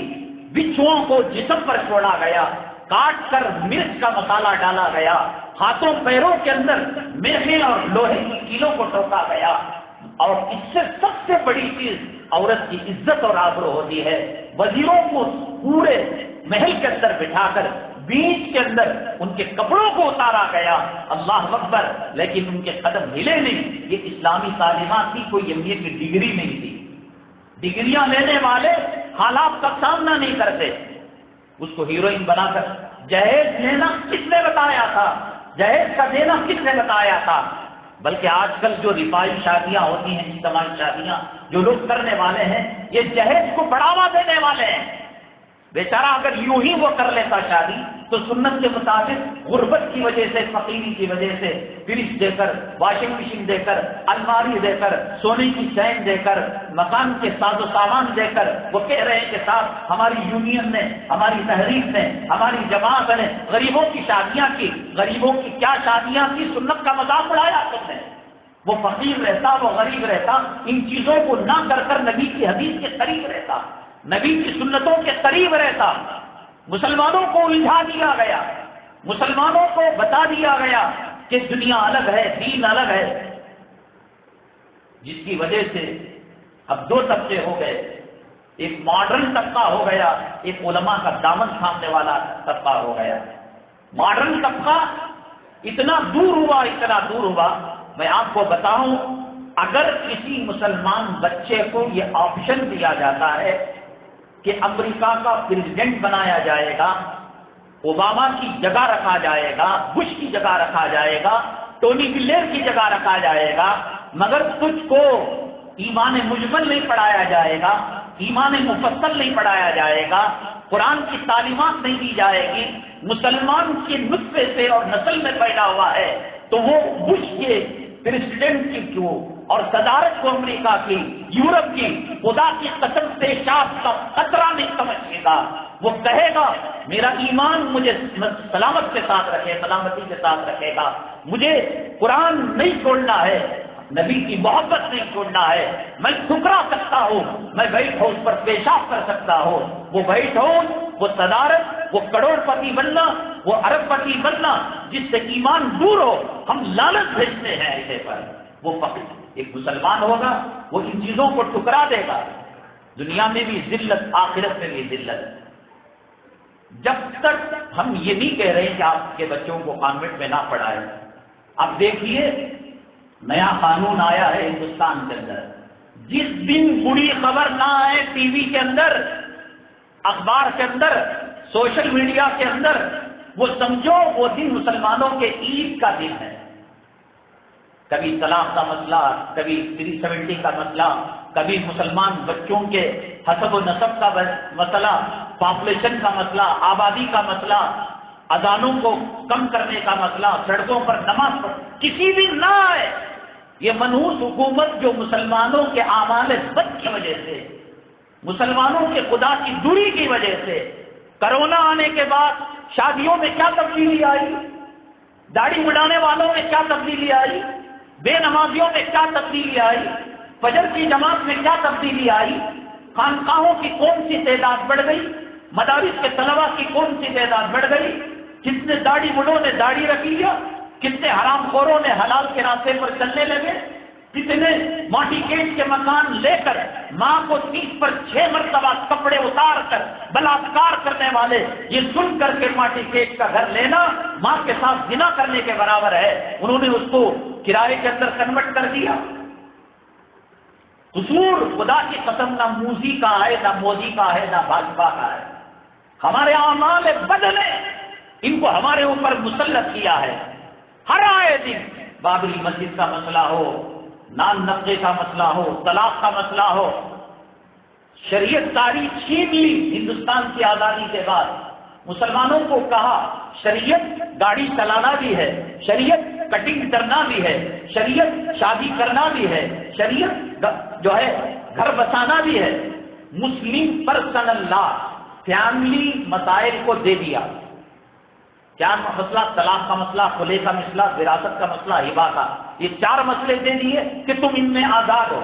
بچھوؤں کو جسم پر چھوڑا گیا، کاٹ کر مرچ کا مسالہ ڈالا گیا، ہاتھوں پیروں کے اندر میخیں اور لوہے کی کیلوں کو ٹوکا گیا، اور اس سے سب سے بڑی چیز عورت کی عزت اور آبرو ہوتی ہے۔ وزیروں کو پورے محل کے اندر بٹھا کر بیچ کے اندر ان کے کپڑوں کو اتارا گیا، اللہ اکبر، لیکن ان کے قدم ہلے نہیں۔ یہ اسلامی تعلیمات کی کوئی اہمیت کی ڈگری نہیں تھی۔ ڈگریاں لینے والے حالات کا سامنا نہیں کرتے، اس کو ہیروئن بنا کر جہیز لینا کس نے بتایا تھا؟ جہیز کا دینا کس نے بتایا تھا؟ بلکہ آج کل جو رفائی شادیاں ہوتی ہیں، اجتماعی شادیاں جو لوگ کرنے والے ہیں، یہ جہیز کو بڑھاوا دینے والے ہیں۔ بیچارہ اگر یوں ہی وہ کر لیتا شادی تو سنت کے مطابق غربت کی وجہ سے، فقیری کی وجہ سے فریج دے کر، واشنگ مشین دے کر، الماری دے کر، سونے کی چین دے کر، مکان کے ساز و سامان دے کر، وہ کہہ رہے ہیں کہ صاحب ہماری یونین نے، ہماری تحریک نے، ہماری جماعت نے غریبوں کی شادیاں کی۔ غریبوں کی کیا شادیاں کی؟ سنت کا مذاق اڑایا تم نے۔ وہ فقیر رہتا، وہ غریب رہتا، ان چیزوں کو نہ کر کر نبی کی حدیث کے قریب رہتا، نبی کی سنتوں کے قریب رہتا۔ مسلمانوں کو الجھا دیا گیا، مسلمانوں کو بتا دیا گیا کہ دنیا الگ ہے، دین الگ ہے، جس کی وجہ سے اب دو طبقے ہو گئے، ایک ماڈرن طبقہ ہو گیا، ایک علماء کا دامن تھامنے والا طبقہ ہو گیا۔ ماڈرن طبقہ اتنا دور ہوا، اتنا دور ہوا، میں آپ کو بتاؤں، اگر کسی مسلمان بچے کو یہ آپشن دیا جاتا ہے کہ امریکہ کا پریزیڈنٹ بنایا جائے گا، اوباما کی جگہ رکھا جائے گا، بش کی جگہ رکھا جائے گا، ٹونی بلیئر کی جگہ رکھا جائے گا، مگر تجھ کو ایمان مجمل نہیں پڑھایا جائے گا، ایمان مفصل نہیں پڑھایا جائے گا، قرآن کی تعلیمات نہیں دی جائے گی، مسلمان کے نطفے سے اور نسل میں پیدا ہوا ہے، تو وہ بش کے پریزیڈنٹ کی کیوں اور صدارت کو امریکہ کی، یورپ کی، خدا کی قسم سے شاپ کا خطرہ نہیں سمجھے گا۔ وہ کہے گا میرا ایمان مجھے سلامت کے ساتھ رکھے، سلامتی کے ساتھ رکھے گا، مجھے قرآن نہیں چھوڑنا ہے، نبی کی محبت نہیں چھوڑنا ہے، میں ٹھکرا سکتا ہوں، میں وائٹ ہاؤس پر پیشاب کر سکتا ہوں، وہ وائٹ ہاؤس، وہ صدارت، وہ کروڑ پتی بننا، وہ ارب پتی بننا، جس سے ایمان دور ہو، ہم لعنت بھیجتے ہیں ایسے پر۔ وہ فقیر ایک مسلمان ہوگا، وہ ان چیزوں کو ٹکرا دے گا، دنیا میں بھی ذلت، آخرت میں بھی ذلت۔ جب تک ہم یہ نہیں کہہ رہے کہ آپ کے بچوں کو کانوینٹ میں نہ پڑھائیں، اب دیکھیے نیا قانون آیا ہے ہندوستان کے اندر، جس دن بری خبر نہ آئے ٹی وی کے اندر، اخبار کے اندر، سوشل میڈیا کے اندر، وہ سمجھو وہ دن مسلمانوں کے عید کا دن ہے۔ کبھی طلاق کا مسئلہ، کبھی 370 کا مسئلہ، کبھی مسلمان بچوں کے حسب و نسب کا مسئلہ، پاپولیشن کا مسئلہ، آبادی کا مسئلہ، اذانوں کو کم کرنے کا مسئلہ، سڑکوں پر نماز پڑھ، کسی بھی نہ آئے۔ یہ منحوس حکومت جو مسلمانوں کے اعمال بد کی وجہ سے، مسلمانوں کے خدا کی دوری کی وجہ سے، کرونا آنے کے بعد شادیوں میں کیا تبدیلی آئی، داڑھی مڈانے والوں میں کیا تبدیلی آئی، بے نمازیوں میں کیا تبدیلی آئی، فجر کی جماعت میں کیا تبدیلی آئی، خانقاہوں کی کون سی تعداد بڑھ گئی، مدارس کے طلباء کی کون سی تعداد بڑھ گئی، کتنے داڑھی مڈوں نے داڑھی رکھ لیا، کتنے حرام خوروں نے حلال کے راستے پر چلنے لگے، کتنے ماٹی کیٹ کے مکان لے کر ماں کو 30 پر 6 مرتبہ کپڑے اتار کر بلاತ್ಕಾರ کرنے والے، یہ سن کر کے ماٹی کیٹ کا گھر لینا ماں کے ساتھ زنا کرنے کے برابر ہے، انہوں نے اس کو کرائے کے اندر کنورٹ کر دیا۔ قصور خدا کی قسم نہ موزی کا ہے، نہ مودی کا ہے، نہ بھاجپا کا ہے، ہمارے اعمال بد نے ان کو ہمارے اوپر مسلط کیا ہے۔ ہر آئے دن بابری مسجد کا مسئلہ ہو، نان نقشے کا مسئلہ ہو، طلاق کا مسئلہ ہو، شریعت ساری چھین لی ہندوستان کی آزادی کے بعد۔ مسلمانوں کو کہا شریعت گاڑی چلانا بھی ہے، شریعت کٹنگ کرنا بھی ہے، شریعت شادی کرنا بھی ہے، شریعت جو ہے گھر بسانا بھی ہے، مسلم پرسنل لا، فیملی مسائل کو دے دیا۔ کیا مسئلہ؟ طلاق کا مسئلہ، خلع کا مسئلہ، وراثت کا مسئلہ، ہبہ کا، یہ 4 مسئلے دے دیے کہ تم ان میں آزاد ہو۔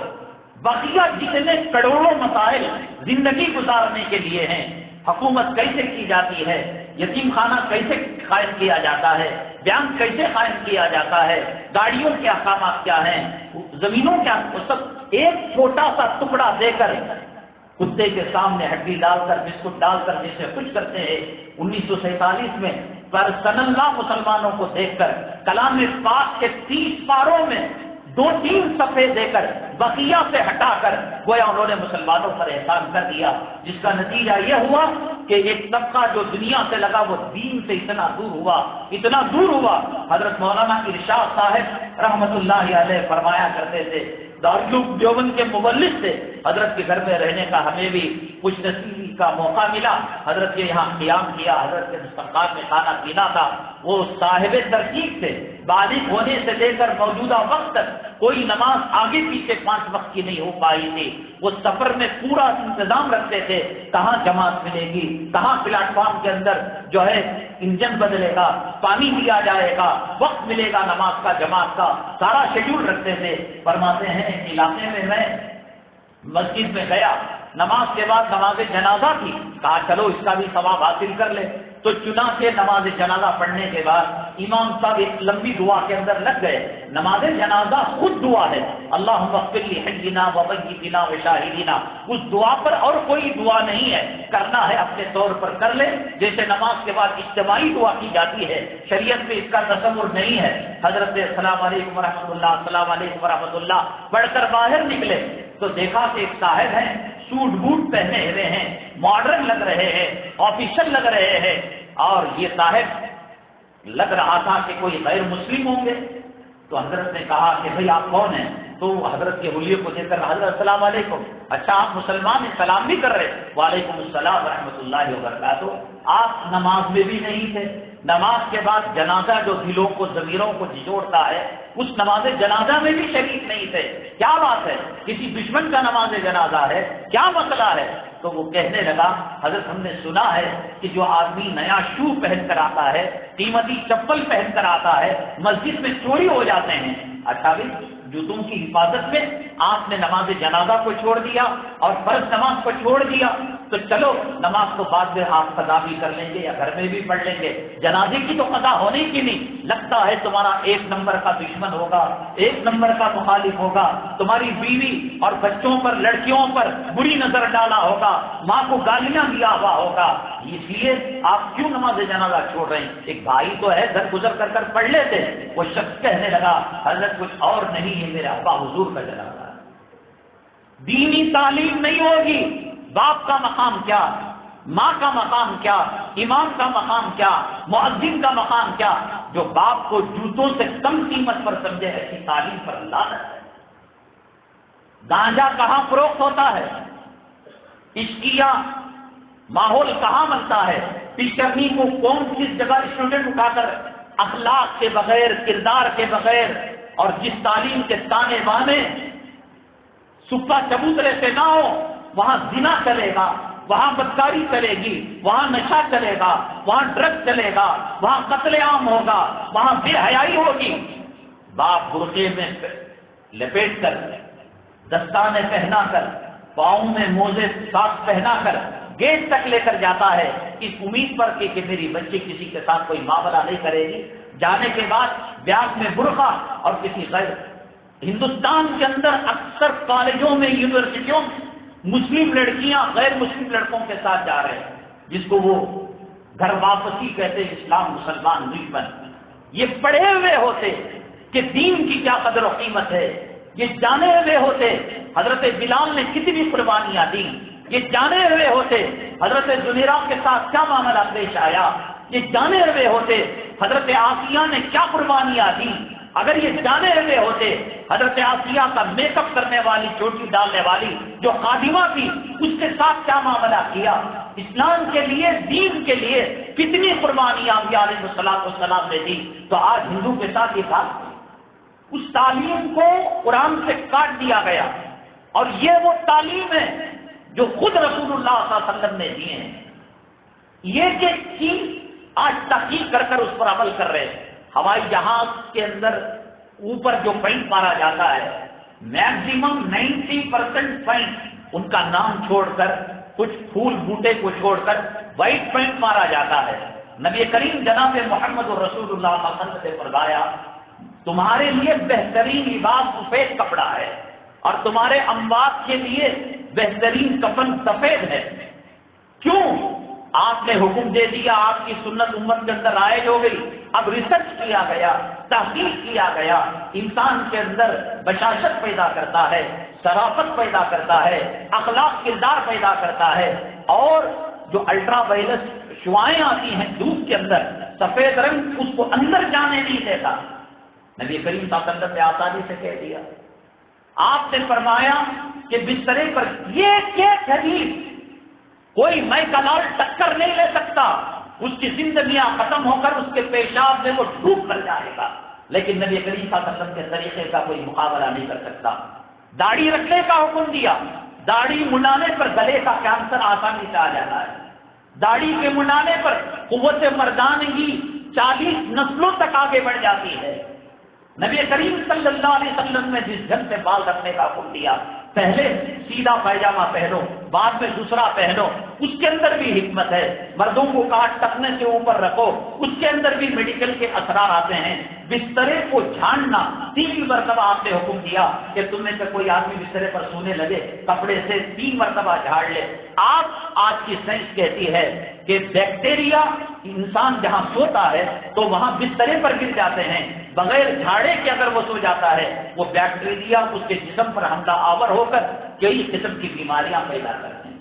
بقیہ جتنے کروڑوں مسائل زندگی گزارنے کے لیے ہیں، حکومت کیسے کی جاتی ہے، یتیم خانہ کیسے قائم کیا جاتا ہے، بینک کیسے قائم کیا جاتا ہے، گاڑیوں کے احکامات کیا ہیں، زمینوں کیا، سب ایک چھوٹا سا ٹکڑا دے کر کتے کے سامنے ہڈی ڈال کر بسکٹ ڈال کر جسے خوش کرتے ہیں۔ 1947 میں پرسنل لا مسلمانوں کو دیکھ کر کلام پاک کے 30 پاروں میں 2-3 صفحے دے کر بقیہ سے ہٹا کر گویا انہوں نے مسلمانوں پر احسان کر دیا، جس کا نتیجہ یہ ہوا کہ ایک طبقہ جو دنیا سے لگا وہ دین سے اتنا دور ہوا. حضرت مولانا ارشاد صاحب رحمت اللہ علیہ فرمایا کرتے تھے، دارالعلوم دیوبند کے مبلغ تھے، حضرت کے گھر میں رہنے کا ہمیں بھی کچھ نصیبی کا موقع ملا، حضرت کے یہاں قیام کیا، حضرت کے دسترخوان میں کھانا پینا تھا. وہ صاحب ترتیب تھے، بالغ ہونے سے لے کر موجودہ وقت تک کوئی نماز آگے پیچھے 5 وقت کی نہیں ہو پائی تھی. وہ سفر میں پورا انتظام رکھتے تھے، کہاں جماعت ملے گی، کہاں پلیٹ فارم کے اندر جو ہے انجن بدلے گا، پانی دیا جائے گا، وقت ملے گا نماز کا، جماعت کا سارا شیڈول رکھتے تھے. فرماتے ہیں علاقے میں میں مسجد میں گیا، نماز کے بعد نماز جنازہ تھی، کہا چلو اس کا بھی ثواب حاصل کر لے. تو چنانچہ نماز جنازہ پڑھنے کے بعد امام صاحب ایک لمبی دعا کے اندر لگ گئے. نماز جنازہ خود دعا ہے، اللہم اغفر لی حینا و میتنا و شاہدینا. اس دعا پر اور کوئی دعا نہیں ہے، کرنا ہے اپنے طور پر کر لے، جیسے نماز کے بعد اجتماعی دعا کی جاتی ہے. شریعت میں اس کا تصور نہیں ہے. حضرت السلام علیکم ورحمۃ اللہ، السلام علیکم ورحمۃ اللہ پڑھ کر باہر نکلے تو دیکھا کہ ایک صاحب ہیں، سوٹ بوٹ پہنے ہوئے ہیں، ماڈرن لگ رہے ہیں، آفیشل لگ رہے ہیں، اور یہ صاحب لگ رہا تھا کہ کوئی غیر مسلم ہوں گے. تو حضرت نے کہا کہ بھئی آپ کون ہیں؟ تو حضرت کے حلیے کو دیکھ کر حضرت السلام علیکم، اچھا آپ مسلمان ہیں، سلام بھی کر رہے، وعلیکم السلام ورحمۃ اللہ وبرکاتہ. آپ نماز میں بھی نہیں تھے، نماز کے بعد جنازہ جو دلوں کو ضمیروں کو جھنجھوڑتا ہے اس نماز جنازہ میں بھی شریک نہیں تھے. کیا بات ہے، کسی دشمن کا نماز جنازہ ہے، کیا مسئلہ ہے؟ تو وہ کہنے لگا حضرت ہم نے سنا ہے کہ جو آدمی نیا شو پہن کر آتا ہے، قیمتی چپل پہن کر آتا ہے، مسجد میں چوری ہو جاتے ہیں. اچھا بھی جوتوں کی حفاظت میں آپ نے نماز جنازہ کو چھوڑ دیا اور فرض نماز کو چھوڑ دیا، تو چلو نماز کو بعد میں آپ قضا بھی کر لیں گے یا گھر میں بھی پڑھ لیں گے، جنازے کی تو قضا ہونے کی نہیں. لگتا ہے تمہارا 1 نمبر کا دشمن ہوگا، 1 نمبر کا مخالف ہوگا، تمہاری بیوی اور بچوں پر، لڑکیوں پر بری نظر ڈالا ہوگا، ماں کو گالیاں دیا ہوا ہوگا، اس لیے آپ کیوں نماز جنازہ چھوڑ رہے ہیں؟ ایک بھائی تو ہے گھر گزر کر پڑھ لیتے. وہ شخص کہنے لگا حضرت کچھ اور نہیں ہے، میرے ابا حضور کا جنازہ ہے. دینی تعلیم نہیں ہوگی، باپ کا مقام کیا، ماں کا مقام کیا، امام کا مقام کیا، مؤذن کا مقام کیا؟ جو باپ کو جوتوں سے کم قیمت پر سمجھے ایسی تعلیم پر لعنت ہے. گانجا کہاں فروخت ہوتا ہے، عشقیہ ماحول کہاں بنتا ہے، ٹیچرنی کو کون کس جگہ اسٹوڈنٹ اٹھا کر اخلاق کے بغیر، کردار کے بغیر، اور جس تعلیم کے تانے بانے سپا چبوترے سے نہ ہو، وہاں زنا چلے گا، وہاں بدکاری چلے گی، وہاں نشہ چلے گا، وہاں ڈرگ چلے گا، وہاں قتل عام ہوگا، وہاں بے حیائی ہوگی. باپ برقعے میں لپیٹ کر، دستانے پہنا کر، پاؤں میں موزے ساتھ پہنا کر گیٹ تک لے کر جاتا ہے اس امید پر کہ میری بچی کسی کے ساتھ کوئی معاملہ نہیں کرے گی. جانے کے بعد بیاگ میں برقع اور کسی غیر. ہندوستان کے اندر اکثر کالجوں میں، یونیورسٹیوں میں مسلم لڑکیاں غیر مسلم لڑکوں کے ساتھ جا رہے ہیں، جس کو وہ گھر واپسی کہتے ہیں، اسلام مسلمان دشمن. یہ پڑھے ہوئے ہوتے کہ دین کی کیا قدر و قیمت ہے، یہ جانے ہوئے ہوتے حضرت بلال نے کتنی قربانیاں دی، یہ جانے ہوئے ہوتے حضرت زنیرہ کے ساتھ کیا معاملہ پیش آیا، یہ جانے ہوئے ہوتے حضرت آسیہ نے کیا قربانیاں دی. اگر یہ جانے ہوئے ہوتے حضرت آسیہ کا میک اپ کرنے والی، چوٹی ڈالنے والی جو خادمہ تھی، اس کے ساتھ کیا معاملہ کیا، اسلام کے لیے، دین کے لیے کتنی قربانیاں انبیاء علیہ السلام نے دی، تو آج ہندو کے ساتھ یہ بات. اس تعلیم کو قرآن سے کاٹ دیا گیا، اور یہ وہ تعلیم ہے جو خود رسول اللہ صلی اللہ علیہ وسلم نے دیے ہیں. یہ کہ چیز آج تحقیق کر کر اس پر عمل کر رہے ہیں. ہوائی جہاز کے اندر اوپر جو پینٹ مارا جاتا ہے، میکسیمم 90% پینٹ ان کا نام چھوڑ کر، کچھ پھول بوٹے کو چھوڑ کر وائٹ پینٹ مارا جاتا ہے. نبی کریم جناب محمد رسول اللہ صلی اللہ علیہ وسلم نے فرمایا تمہارے لیے بہترین لباس سفید کپڑا ہے، اور تمہارے اموات کے لیے بہترین کفن سفید ہے. کیوں؟ آپ نے حکم دے دیا، آپ کی سنت امت کے اندر رائج ہو گئی. اب ریسرچ کیا گیا، تحقیق کیا گیا، انسان کے اندر بشاشت پیدا کرتا ہے، شرافت پیدا کرتا ہے، اخلاق کردار پیدا کرتا ہے، اور جو الٹرا وائلٹ شعاعیں آتی ہیں دھوپ کے اندر، سفید رنگ اس کو اندر جانے نہیں دیتا۔ نبی کریم صلی اللہ علیہ وسلم نے آسانی سے کہہ دیا۔ آپ نے فرمایا کہ بسترے پر یہ حدیث کوئی میں کلال ٹکر نہیں لے سکتا، اس کی زندگیاں ختم ہو کر اس کے پیشاب میں وہ ڈوب کر جائے گا، لیکن نبی کریم صلی اللہ علیہ وسلم کے طریقے کا کوئی مقابلہ نہیں کر سکتا۔ داڑھی رکھنے کا حکم دیا، داڑھی منڈانے پر گلے کا کینسر آسانی سے آ جاتا ہے، داڑھی کے منڈانے پر قوت مردانگی 40 نسلوں تک آگے بڑھ جاتی ہے۔ نبی کریم صلی اللہ علیہ وسلم نے جس ڈھنگ سے بال رکھنے کا حکم دیا، پہلے سیدھا پائجامہ پہنو، بعد میں دوسرا پہنو، اس کے اندر بھی حکمت ہے۔ مردوں کو کاٹ ٹکنے سے اوپر رکھو، اس کے اندر بھی میڈیکل کے اثرات آتے ہیں۔ بسترے کو جھاڑنا 3 مرتبہ آپ نے حکم دیا کہ تم میں سے کوئی آدمی بسترے پر سونے لگے کپڑے سے 3 مرتبہ جھاڑ لے۔ آج کی سائنس کہتی ہے کہ بیکٹیریا انسان جہاں سوتا ہے تو وہاں بسترے پر گر جاتے ہیں، بغیر جھاڑے کے اگر وہ سو جاتا ہے وہ بیکٹیریا اس کے جسم پر حملہ آور ہو کر کئی قسم کی بیماریاں پیدا کرتے ہیں۔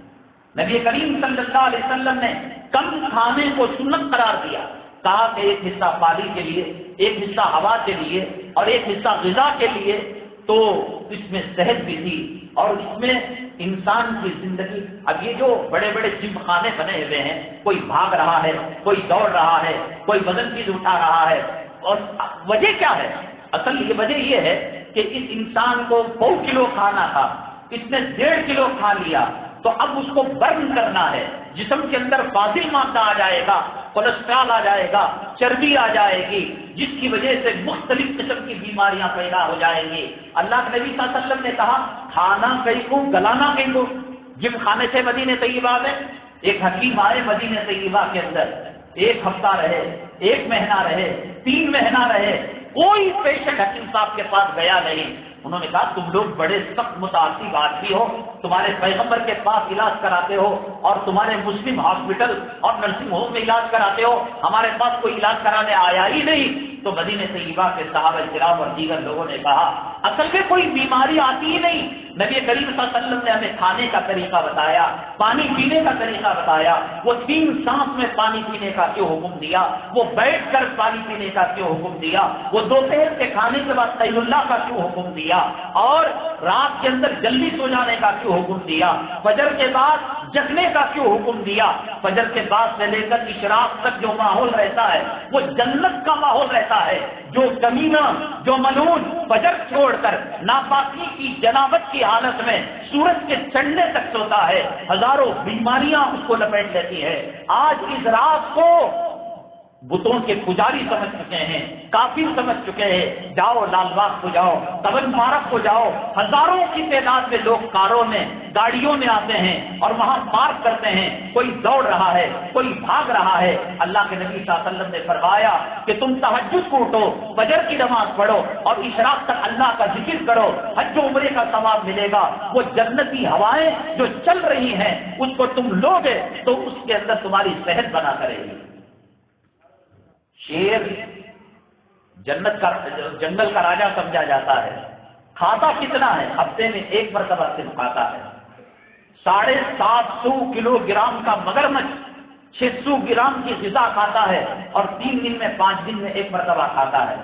نبی کریم صلی اللہ علیہ وسلم نے کم کھانے کو سنت قرار دیا، کہا کہ ایک حصہ پانی کے لیے، ایک حصہ ہوا کے لیے اور ایک حصہ غذا کے لیے، تو اس میں صحت بھی تھی اور اس میں انسان کی زندگی۔ اب یہ جو بڑے بڑے جم خانے بنے ہوئے ہیں، کوئی بھاگ رہا ہے، کوئی دوڑ رہا ہے، کوئی وزن چیز اٹھا رہا ہے، اور وجہ کیا ہے؟ اصل یہ وجہ یہ ہے کہ اس انسان کو 100 کلو کھانا تھا، اس نے 1.5 کلو کھا لیا، تو اب اس کو برن کرنا ہے، جسم کے اندر فاضل مادہ آ جائے گا، کولیسٹرول آ جائے گا، چربی آ جائے گی، جس کی وجہ سے مختلف قسم کی بیماریاں پیدا ہو جائیں گی۔ اللہ کے نبی صلی اللہ علیہ وسلم نے کہا کھانا کہیں کو گلانا کہیں کو۔ جم خانے سے مدینہ طیبہ میں ایک حکیم آئے، مدینہ طیبہ کے اندر 1 ہفتہ رہے، 1 مہینہ رہے، 3 مہینہ رہے، کوئی پیشنٹ حکیم صاحب کے پاس گیا نہیں۔ انہوں نے کہا تم لوگ بڑے سخت متعصب آدمی ہو، تمہارے پیغمبر کے پاس علاج کراتے ہو اور تمہارے مسلم ہاسپٹل اور نرسنگ ہوم میں علاج کراتے ہو، ہمارے پاس کوئی علاج کرانے آیا ہی نہیں۔ تو مدینہ طیبہ کے صحابہ کرام اور دیگر لوگوں نے کہا اصل میں کوئی بیماری آتی ہی نہیں، نبی کریم صلی اللہ علیہ وسلم نے ہمیں کھانے کا طریقہ بتایا، پانی پینے کا طریقہ بتایا، وہ 3 سانس میں پانی پینے کا کیوں حکم دیا، وہ بیٹھ کر پانی پینے کا کیوں حکم دیا، وہ دوپہر کے کھانے کے بعد قیل اللہ کا کیوں حکم دیا، اور رات کے اندر جلدی سو جانے کا کیوں حکم دیا، فجر کے بعد جگنے کا کیوں حکم دیا۔ فجر کے بعد سے لے کر اشراق تک جو ماحول رہتا ہے وہ جنت کا ماحول رہتا ہے۔ جو کمینہ، جو ملعون فجر چھوڑ کر ناپاکی کی جنابت کی حالت میں سورج کے چڑھنے تک سوتا ہے، ہزاروں بیماریاں اس کو لپیٹ لیتی ہے۔ آج اس رات کو بتوں کے پجاری سمجھ چکے ہیں، کافر سمجھ چکے ہیں۔ جاؤ لال باغ کو جاؤ، تبن پارک کو جاؤ، ہزاروں کی تعداد میں لوگ کاروں میں، گاڑیوں میں آتے ہیں اور وہاں پارک کرتے ہیں، کوئی دوڑ رہا ہے، کوئی بھاگ رہا ہے۔ اللہ کے نبی صلی اللہ علیہ وسلم نے فرمایا کہ تم تہجد کو اٹھو، فجر کی نماز پڑھو اور اشراق تک اللہ کا ذکر کرو، حج و عمرے کا ثواب ملے گا۔ وہ جنتی ہوائیں جو چل رہی ہیں اس کو تم لوگے تو اس کے اندر تمہاری صحت بنا کرے گی۔ شیر جنگل کا راجا سمجھا جاتا ہے، کھاتا کتنا ہے؟ ہفتے میں 1 مرتبہ صرف کھاتا ہے۔ 750 کلو گرام کا مگرمچھ 600 گرام کی غذا کھاتا ہے اور 3 دن میں 5 دن میں 1 مرتبہ کھاتا ہے۔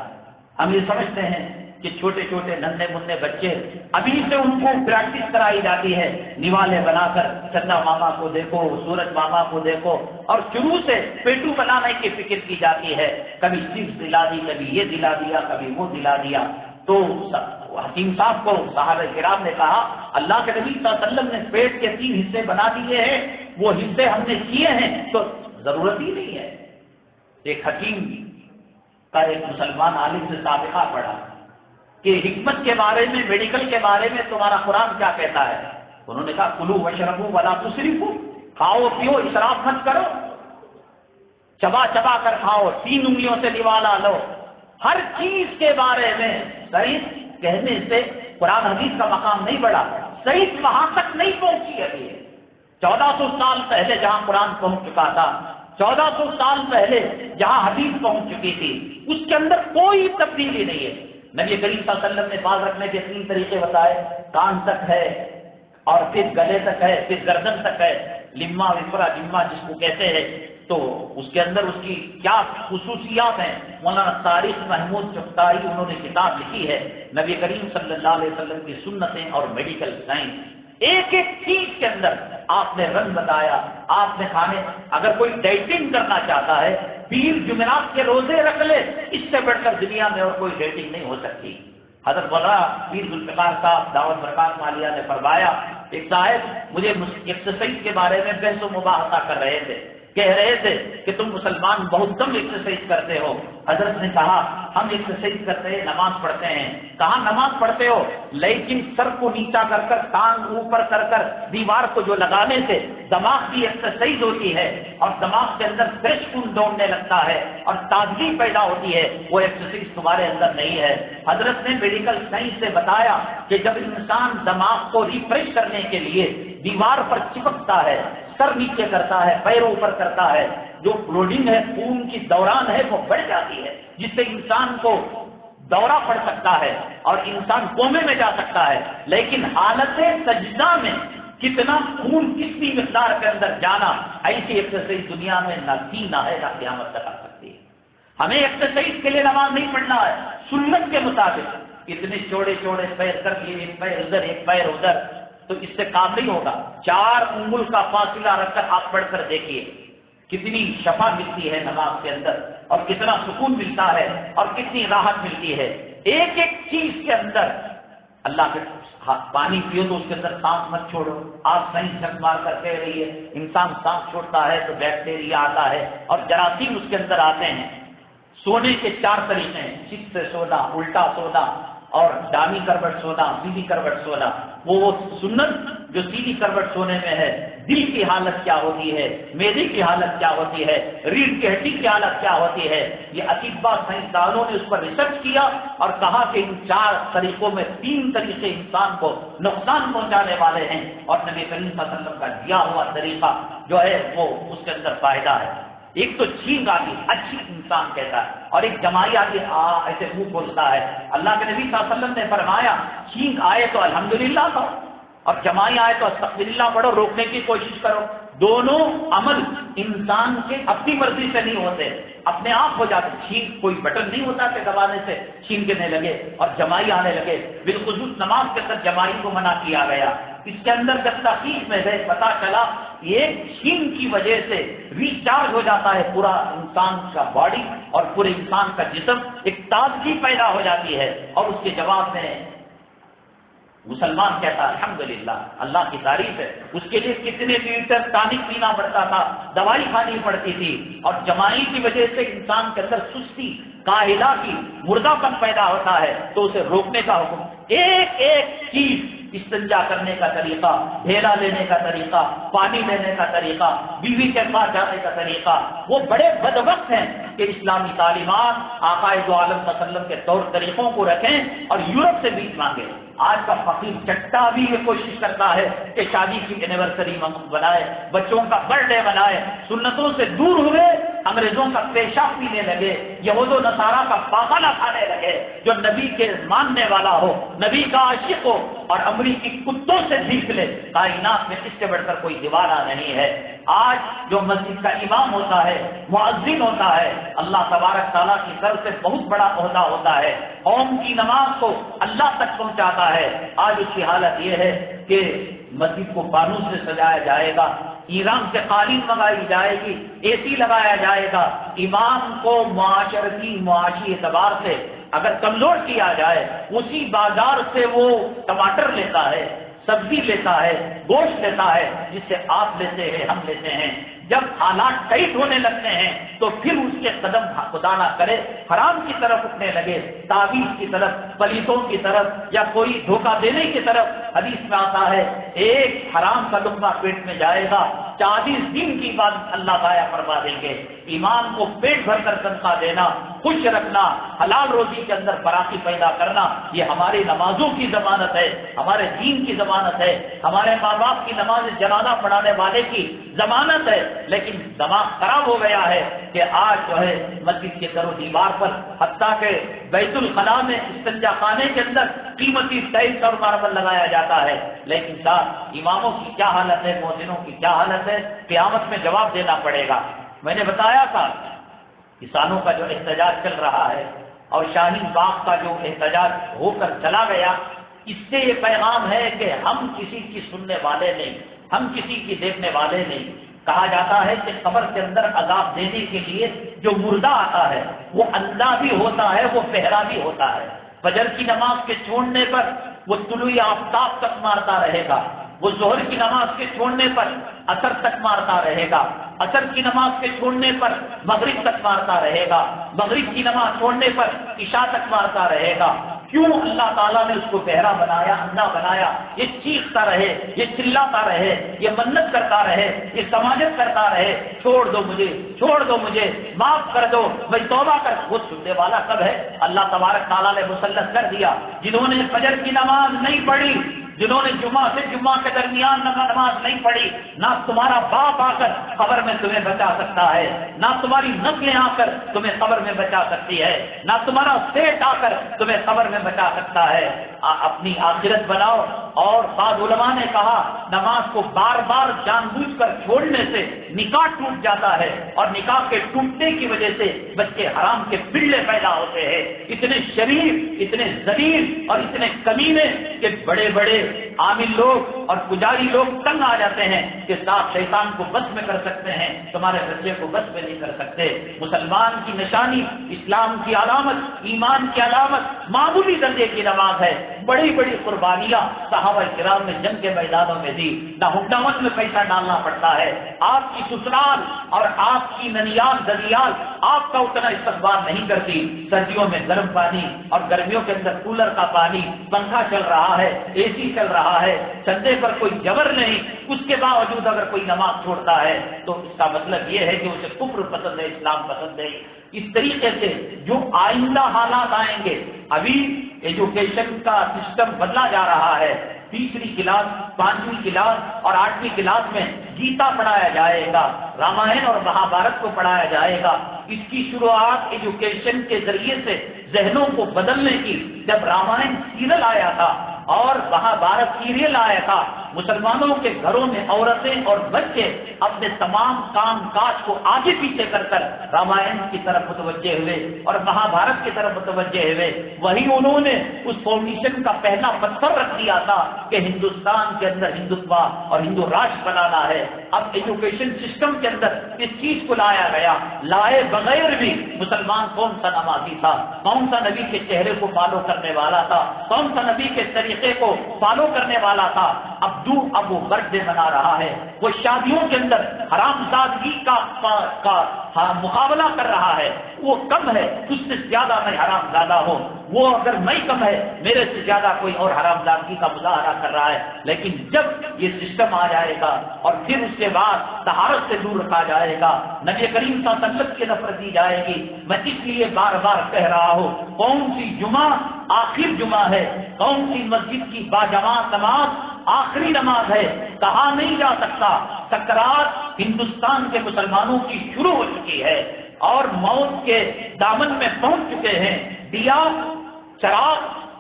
ہم یہ سمجھتے ہیں کہ چھوٹے چھوٹے ننھے منھے بچے ابھی سے ان کو پریکٹس کرائی جاتی ہے، نوالے بنا کر چندا ماما کو دیکھو، سورج ماما کو دیکھو، اور شروع سے پیٹو بنانے کی فکر کی جاتی ہے، کبھی چپس دلا دی، کبھی یہ دلا دیا، کبھی وہ دلا دیا۔ تو حکیم صاحب کو صحابہ کرام نے کہا اللہ کے نبی صلی اللہ علیہ وسلم نے پیٹ کے 3 حصے بنا دیے ہیں، وہ حصے ہم نے کیے ہیں تو ضرورت ہی نہیں ہے۔ ایک حکیم کا ایک مسلمان عالم سے سابقہ پڑھا کہ حکمت کے بارے میں، میڈیکل کے بارے میں تمہارا قرآن کیا کہتا ہے؟ انہوں نے کہا کلو وشربو ولا تسرفو، کھاؤ پیو اسراف مت کرو، چبا چبا کر کھاؤ، 3 انگلیوں سے نوالا لو۔ ہر چیز کے بارے میں صحیح کہنے سے قرآن حدیث کا مقام نہیں بڑھا، صحیح وہاں تک نہیں پہنچی ابھی۔ 1400 سال پہلے جہاں قرآن پہنچ چکا تھا، 1400 سال پہلے جہاں حدیث پہنچ چکی تھی، اس کے اندر کوئی تبدیلی نہیں ہے۔ نبی کریم صلی اللہ علیہ وسلم نے بال رکھنے کے 3 طریقے بتائے، کان تک ہے اور پھر گلے تک ہے، پھر گردن تک ہے، لما وفرا جما جس کو کہتے ہیں، تو اس کے اندر اس کی کیا خصوصیات ہیں؟ مولانا طارق محمود چغتائی انہوں نے کتاب لکھی ہے نبی کریم صلی اللہ علیہ وسلم کی سنتیں اور میڈیکل سائنس۔ ایک ایک چیز کے اندر آپ نے رنگ بتایا، آپ نے کھانے، اگر کوئی ڈائٹنگ کرنا چاہتا ہے پیر جمعرات کے روزے رکھ لے، اس سے بڑھ کر دنیا میں اور کوئی ڈائٹنگ نہیں ہو سکتی۔ حضرت مولانا پیر ذوالفقار صاحب دعوت برکات مالیہ نے فرمایا، ایک صاحب مجھے ایکسرسائز کے بارے میں بحث و مباحثہ کر رہے تھے، کہہ رہے تھے کہ تم مسلمان بہت کم ایکسرسائز کرتے ہو۔ حضرت نے کہا ہم ایکسرسائز کرتے ہیں، نماز پڑھتے ہیں۔ کہا نماز پڑھتے ہو لیکن سر کو نیچا کر کر، ٹانگ اوپر کر کر دیوار کو جو لگانے سے دماغ کی ایکسرسائز ہوتی ہے اور دماغ کے اندر فریش خون دوڑنے لگتا ہے اور تازگی پیدا ہوتی ہے، وہ ایکسرسائز تمہارے اندر نہیں ہے۔ حضرت نے میڈیکل سائنس سے بتایا کہ جب انسان دماغ کو ریفریش کرنے کے لیے دیوار پر چپکتا ہے، سر نیچے کرتا ہے، پیر اوپر کرتا ہے، جو فلوڈنگ ہے، خون کی دوران ہے، وہ بڑھ جاتی ہے، جس سے انسان کو دورہ پڑ سکتا ہے اور انسان کومے میں جا سکتا ہے۔ لیکن حالت سجدہ میں کتنا خون کتنی مقدار کے اندر جانا، ایسی ایکسرسائز دنیا میں نہ تھی، نہ ہے، نہ قیامت تک آ سکتی ہے۔ ہمیں ایکسرسائز کے لیے نماز نہیں پڑھنا ہے، سنت کے مطابق اتنے چوڑے چوڑے پیر کر لیے، ایک پیر ادھر ایک پیر ادھر، تو اس سے کام نہیں ہوگا۔ 4 انگل کا فاصلہ رکھ کر آپ پڑھ کر دیکھیے کتنی شفا ملتی ہے نماز کے اندر، اور کتنا سکون ملتا ہے اور کتنی راحت ملتی ہے۔ ایک ایک چیز کے اندر اللہ کے پانی پیو تو اس کے اندر سانس مت چھوڑو، آپ صحیح جھک مار کر کہہ رہی ہے، انسان سانس چھوڑتا ہے تو بیکٹیریا آتا ہے اور جراثیم اس کے اندر آتے ہیں۔ سونے کے 4 طریقے ہیں، چت سے سونا، الٹا سونا اور دامی کروٹ سونا، سیدھی کروٹ سونا۔ وہ سنت جو سیدھی کروٹ سونے میں ہے، دل کی حالت کیا ہوتی ہے، معدے کی حالت کیا ہوتی ہے، ریڑھ کی ہڈی کی حالت کیا ہوتی ہے، یہ اطباء سائنسدانوں نے اس پر ریسرچ کیا اور کہا کہ ان 4 طریقوں میں 3 طریقے انسان کو نقصان پہنچانے والے ہیں، اور نبی کریم صلی اللہ علیہ وسلم کا دیا ہوا طریقہ جو ہے وہ اس کے اندر فائدہ ہے۔ ایک تو چھینک آتی، اچھی انسان کہتا ہے، اور ایک جمائی آتی ایسے منہ کھولتا ہے۔ اللہ کے نبی صلی اللہ علیہ وسلم نے فرمایا چھینک آئے تو الحمدللہ پڑھو اور جمائی آئے تو استغفراللہ پڑھو، روکنے کی کوشش کرو۔ دونوں عمل انسان کے اپنی مرضی سے نہیں ہوتے، اپنے آپ ہو جاتے۔ چھینک کوئی بٹن نہیں ہوتا کہ دبانے سے چھینکنے لگے اور جمائی آنے لگے۔ بالخصوص نماز کے اندر جمائی کو منع کیا گیا۔ اس کے اندر جب تحقیق میں گئے پتا چلا ایک چھینک کی وجہ سے ریچارج ہو جاتا ہے پورا انسان کا باڈی اور پورے انسان کا جسم، ایک تازگی پیدا ہو جاتی ہے۔ اور اس کے جواب میں مسلمان کہتا ہے الحمدللہ، اللہ کی تعریف ہے، اس کے لیے کتنے لیٹر ٹانک پینا پڑتا تھا، دوائی کھانی پڑتی تھی، اور جمائی کی وجہ سے انسان کے اندر سستی، کاہلہ کی، مردہ پن پیدا ہوتا ہے، تو اسے روکنے کا حکم۔ ایک ایک چیز، استنجا کرنے کا طریقہ، ڈھیلا لینے کا طریقہ، پانی لینے کا طریقہ، بیوی کے پاس جانے کا طریقہ، وہ بڑے بدوقت ہیں کہ اسلامی تعلیمات آقا دو عالم صلی اللہ علیہ وسلم کے طور طریقوں کو رکھیں اور یورپ سے بیچ مانگے۔ آج کا فقیر چٹا بھی یہ کوشش کرتا ہے کہ شادی کی اینیورسری بنائے، بچوں کا برتھ ڈے بنائے، سنتوں سے دور ہوئے، انگریزوں کا پیشاب پینے لگے، یہود و نصارہ کا پاخانہ کھانے لگے۔ جو نبی کے ماننے والا ہو، نبی کا عاشق ہو اور امریکی کتوں سے سیکھ لے، کائنات میں اس سے بڑھ کر کوئی دیوانہ نہیں ہے۔ آج جو مسجد کا امام ہوتا ہے، مؤذن ہوتا ہے، اللہ تبارک تعالیٰ کی طرف سے بہت بڑا عہدہ ہوتا ہے، قوم کی نماز کو اللہ تک پہنچاتا ہے۔ آج اس کی حالت یہ ہے کہ مسجد کو فانوس سے سجایا جائے گا، ایران سے قالین منگائی جائے گی، اے سی لگایا جائے گا۔ امام کو معاشی اعتبار سے اگر کمزور کیا جائے، اسی بازار سے وہ ٹماٹر لیتا ہے، سبزی لیتا ہے، گوشت لیتا ہے، جس سے آپ لیتے ہیں، ہم لیتے ہیں۔ جب حالات ٹائٹ ہونے لگتے ہیں تو پھر اس کے قدم خدا نہ کرے حرام کی طرف اٹھنے لگے، تعویذ کی طرف، پلیتوں کی طرف، یا کوئی دھوکہ دینے کی طرف۔ حدیث میں آتا ہے ایک حرام کا لقمہ پیٹ میں جائے گا، 40 دن کی بعد اللہ ضائع فرما دیں گے۔ ایمان کو پیٹ بھر کر تنخواہ دینا خوش رکھنا، حلال روزی کے اندر فراخی پیدا کرنا، یہ ہماری نمازوں کی ضمانت ہے، ہمارے دین کی ضمانت ہے، ہمارے ماں باپ کی نماز جنازہ پڑھانے والے کی ضمانت ہے۔ لیکن دماغ خراب ہو گیا ہے کہ آج جو ہے مسجد کے در و دیوار پر، حتیٰ کہ بیت الخلاء میں استنجا خانے کے اندر قیمتی ٹائلس اور ماربل لگایا جاتا ہے، لیکن صاحب اماموں کی کیا حالت ہے، مؤذنوں کی کیا حالت ہے، قیامت میں جواب دینا پڑے گا۔ میں نے بتایا تھا کسانوں کا جو احتجاج چل رہا ہے اور شاہین باغ کا جو احتجاج ہو کر چلا گیا، اس سے یہ پیغام ہے کہ ہم کسی کی سننے والے نہیں، ہم کسی کی دیکھنے والے نہیں۔ کہا جاتا ہے کہ قبر کے اندر عذاب دینے کے لیے جو مردہ آتا ہے وہ اندھا بھی ہوتا ہے، وہ بہرا بھی ہوتا ہے۔ فجر کی نماز کے چھوڑنے پر وہ طلوع آفتاب تک مارتا رہے گا، وہ ظہر کی نماز کے چھوڑنے پر عصر تک مارتا رہے گا، عصر کی نماز کے چھوڑنے پر مغرب تک مارتا رہے گا، مغرب کی نماز چھوڑنے پر عشاء تک مارتا رہے گا۔ کیوں اللہ تعالیٰ نے اس کو بہرا بنایا، اندھا بنایا؟ یہ چیختا رہے، یہ چلاتا رہے، یہ منت کرتا رہے، یہ سماجت کرتا رہے، چھوڑ دو مجھے، چھوڑ دو مجھے، معاف کر دو، میں توبہ کر۔ وہ سننے والا کب ہے؟ اللہ تبارک تعالیٰ نے مسلط کر دیا۔ جنہوں نے فجر کی نماز نہیں پڑھی، جنہوں نے جمعہ سے جمعہ کے درمیان نماز نہیں پڑھی، نہ تمہارا باپ آ کر قبر میں تمہیں بچا سکتا ہے، نہ تمہاری نسلیں آ کر تمہیں قبر میں بچا سکتی ہے، نہ تمہارا سیٹ آ کر تمہیں قبر میں بچا سکتا ہے۔ اپنی آخرت بناؤ۔ اور بعض علماء نے کہا نماز کو بار بار جان بوجھ کر چھوڑنے سے نکاح ٹوٹ جاتا ہے، اور نکاح کے ٹوٹنے کی وجہ سے بچے حرام کے پلے پیدا ہوتے ہیں۔ اتنے شریف، اتنے ذلیل اور اتنے کمینے کہ بڑے بڑے عامل لوگ اور پجاری لوگ تنگ آ جاتے ہیں کہ صاحب شیطان کو بس میں کر سکتے ہیں، تمہارے بچے کو بس میں نہیں کر سکتے۔ مسلمان کی نشانی، اسلام کی علامت، ایمان کی علامت معمولی درجے کی نماز ہے۔ بڑی بڑی قربانیاں صحابہ کرام نے جنگ کے میدانوں میں دی، نہ حکامت میں پیسہ ڈالنا پڑتا ہے۔ آپ کی سسرال اور آپ کی ننیال ددیال آپ کا اتنا استقبال نہیں کرتی۔ سردیوں میں گرم پانی اور گرمیوں کے اندر کولر کا پانی، پنکھا چل رہا ہے، اے سی چل رہا ہے، چندے پر کوئی جبر نہیں، اس کے باوجود اگر کوئی نماز چھوڑتا ہے تو اس کا مطلب یہ ہے کہ اسے کفر پسند ہے، اسلام پسند ہے۔ اس طریقے سے جو آئندہ حالات آئیں گے، ابھی ایجوکیشن کا سسٹم بدلا جا رہا ہے۔ 3ری کلاس، 5ویں کلاس اور 8ویں کلاس میں گیتا پڑھایا جائے گا، رامائن اور مہابھارت کو پڑھایا جائے گا۔ اس کی شروعات ایجوکیشن کے ذریعے سے ذہنوں کو بدلنے کی، جب رامائن سیریل آیا تھا اور مہابھارت سیریل آیا تھا، مسلمانوں کے گھروں میں عورتیں اور بچے اپنے تمام کام کاج کو آگے پیچھے کر کر رامائن کی طرف متوجہ ہوئے اور مہابھارت کی طرف متوجہ ہوئے۔ وہی انہوں نے اس فاؤنڈیشن کا پہلا پتھر رکھ دیا تھا کہ ہندوستان کے اندر ہندوتوا اور ہندو راشٹر بنانا ہے۔ اب ایجوکیشن سسٹم کے اندر اس چیز کو لایا گیا۔ لائے بغیر بھی مسلمان کون سا نمازی تھا، کون سا نبی کے چہرے کو فالو کرنے والا تھا، کون سا نبی کے طریقے کو فالو کرنے والا تھا۔ اب وہ برتھ ڈے منا رہا ہے، وہ شادیوں کے اندر حرام زادگی کا مقابلہ کر رہا ہے۔ وہ کم ہے، اس سے زیادہ میں حرام زادہ ہوں، وہ اگر میں کم ہے میرے سے زیادہ کوئی اور حرام زادگی کا مظاہرہ کر رہا ہے۔ لیکن جب یہ سسٹم آ جائے گا اور پھر اس کے بعد طہارت سے دور رکھا جائے گا، نبی کریم صلی اللہ علیہ وسلم کی نفرت دی جائے گی۔ میں اس لیے بار بار کہہ رہا ہوں، کون سی جمعہ آخر جمعہ ہے، کون سی مسجد کی باجماعت نماز آخری نماز ہے، کہا نہیں جا سکتا۔ سکرات ہندوستان کے مسلمانوں کی شروع ہو چکی ہے اور موت کے دامن میں پہنچ چکے ہیں۔ دیا چراغ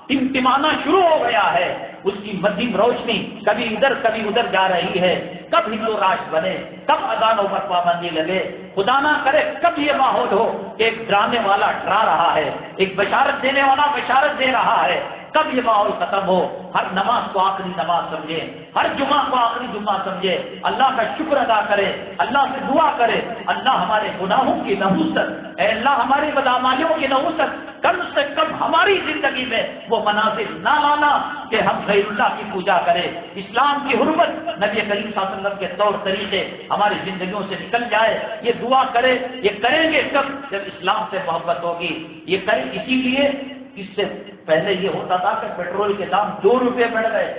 ٹمٹمانا شروع ہو گیا ہے، اس کی مدھم روشنی کبھی ادھر کبھی ادھر جا رہی ہے۔ کب ہندو راشٹر بنے، کب اذانوں پر پابندی لگے، خدا نہ کرے کب یہ ماحول ہو کہ ایک ڈرانے والا ڈرا رہا ہے، ایک بشارت دینے والا بشارت دے رہا ہے، کب یہ ماحول ختم ہو۔ ہر نماز کو آخری نماز سمجھے، ہر جمعہ کو آخری جمعہ سمجھے، اللہ کا شکر ادا کرے، اللہ سے دعا کرے، اللہ ہمارے گناہوں کی نحوست، اے اللہ ہماری بدعمالیوں کی نحوست کم سے کم ہماری زندگی میں وہ مناظر نہ لانا کہ ہم غیر اللہ کی پوجا کریں۔ اسلام کی حرمت، نبی کریم صلی اللہ علیہ وسلم کے طور طریقے ہماری زندگیوں سے نکل جائے۔ یہ دعا کرے، یہ کریں گے کب؟ جب اسلام سے محبت ہوگی۔ یہ کریں، اسی لیے اس سے پہلے یہ ہوتا تھا کہ پیٹرول کے دام 2 روپے بڑھ گئے،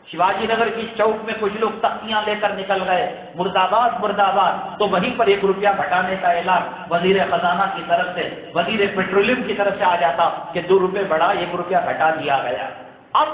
شیواجی نگر کی چوک میں کچھ لوگ تختیاں لے کر نکل گئے، مرد آباد مرد آباد، تو وہیں پر 1 روپیہ گھٹانے کا اعلان وزیر خزانہ کی طرف سے، وزیر پیٹرولیم کی طرف سے آ جاتا کہ 2 روپے بڑھا 1 روپیہ گھٹا دیا گیا۔ اب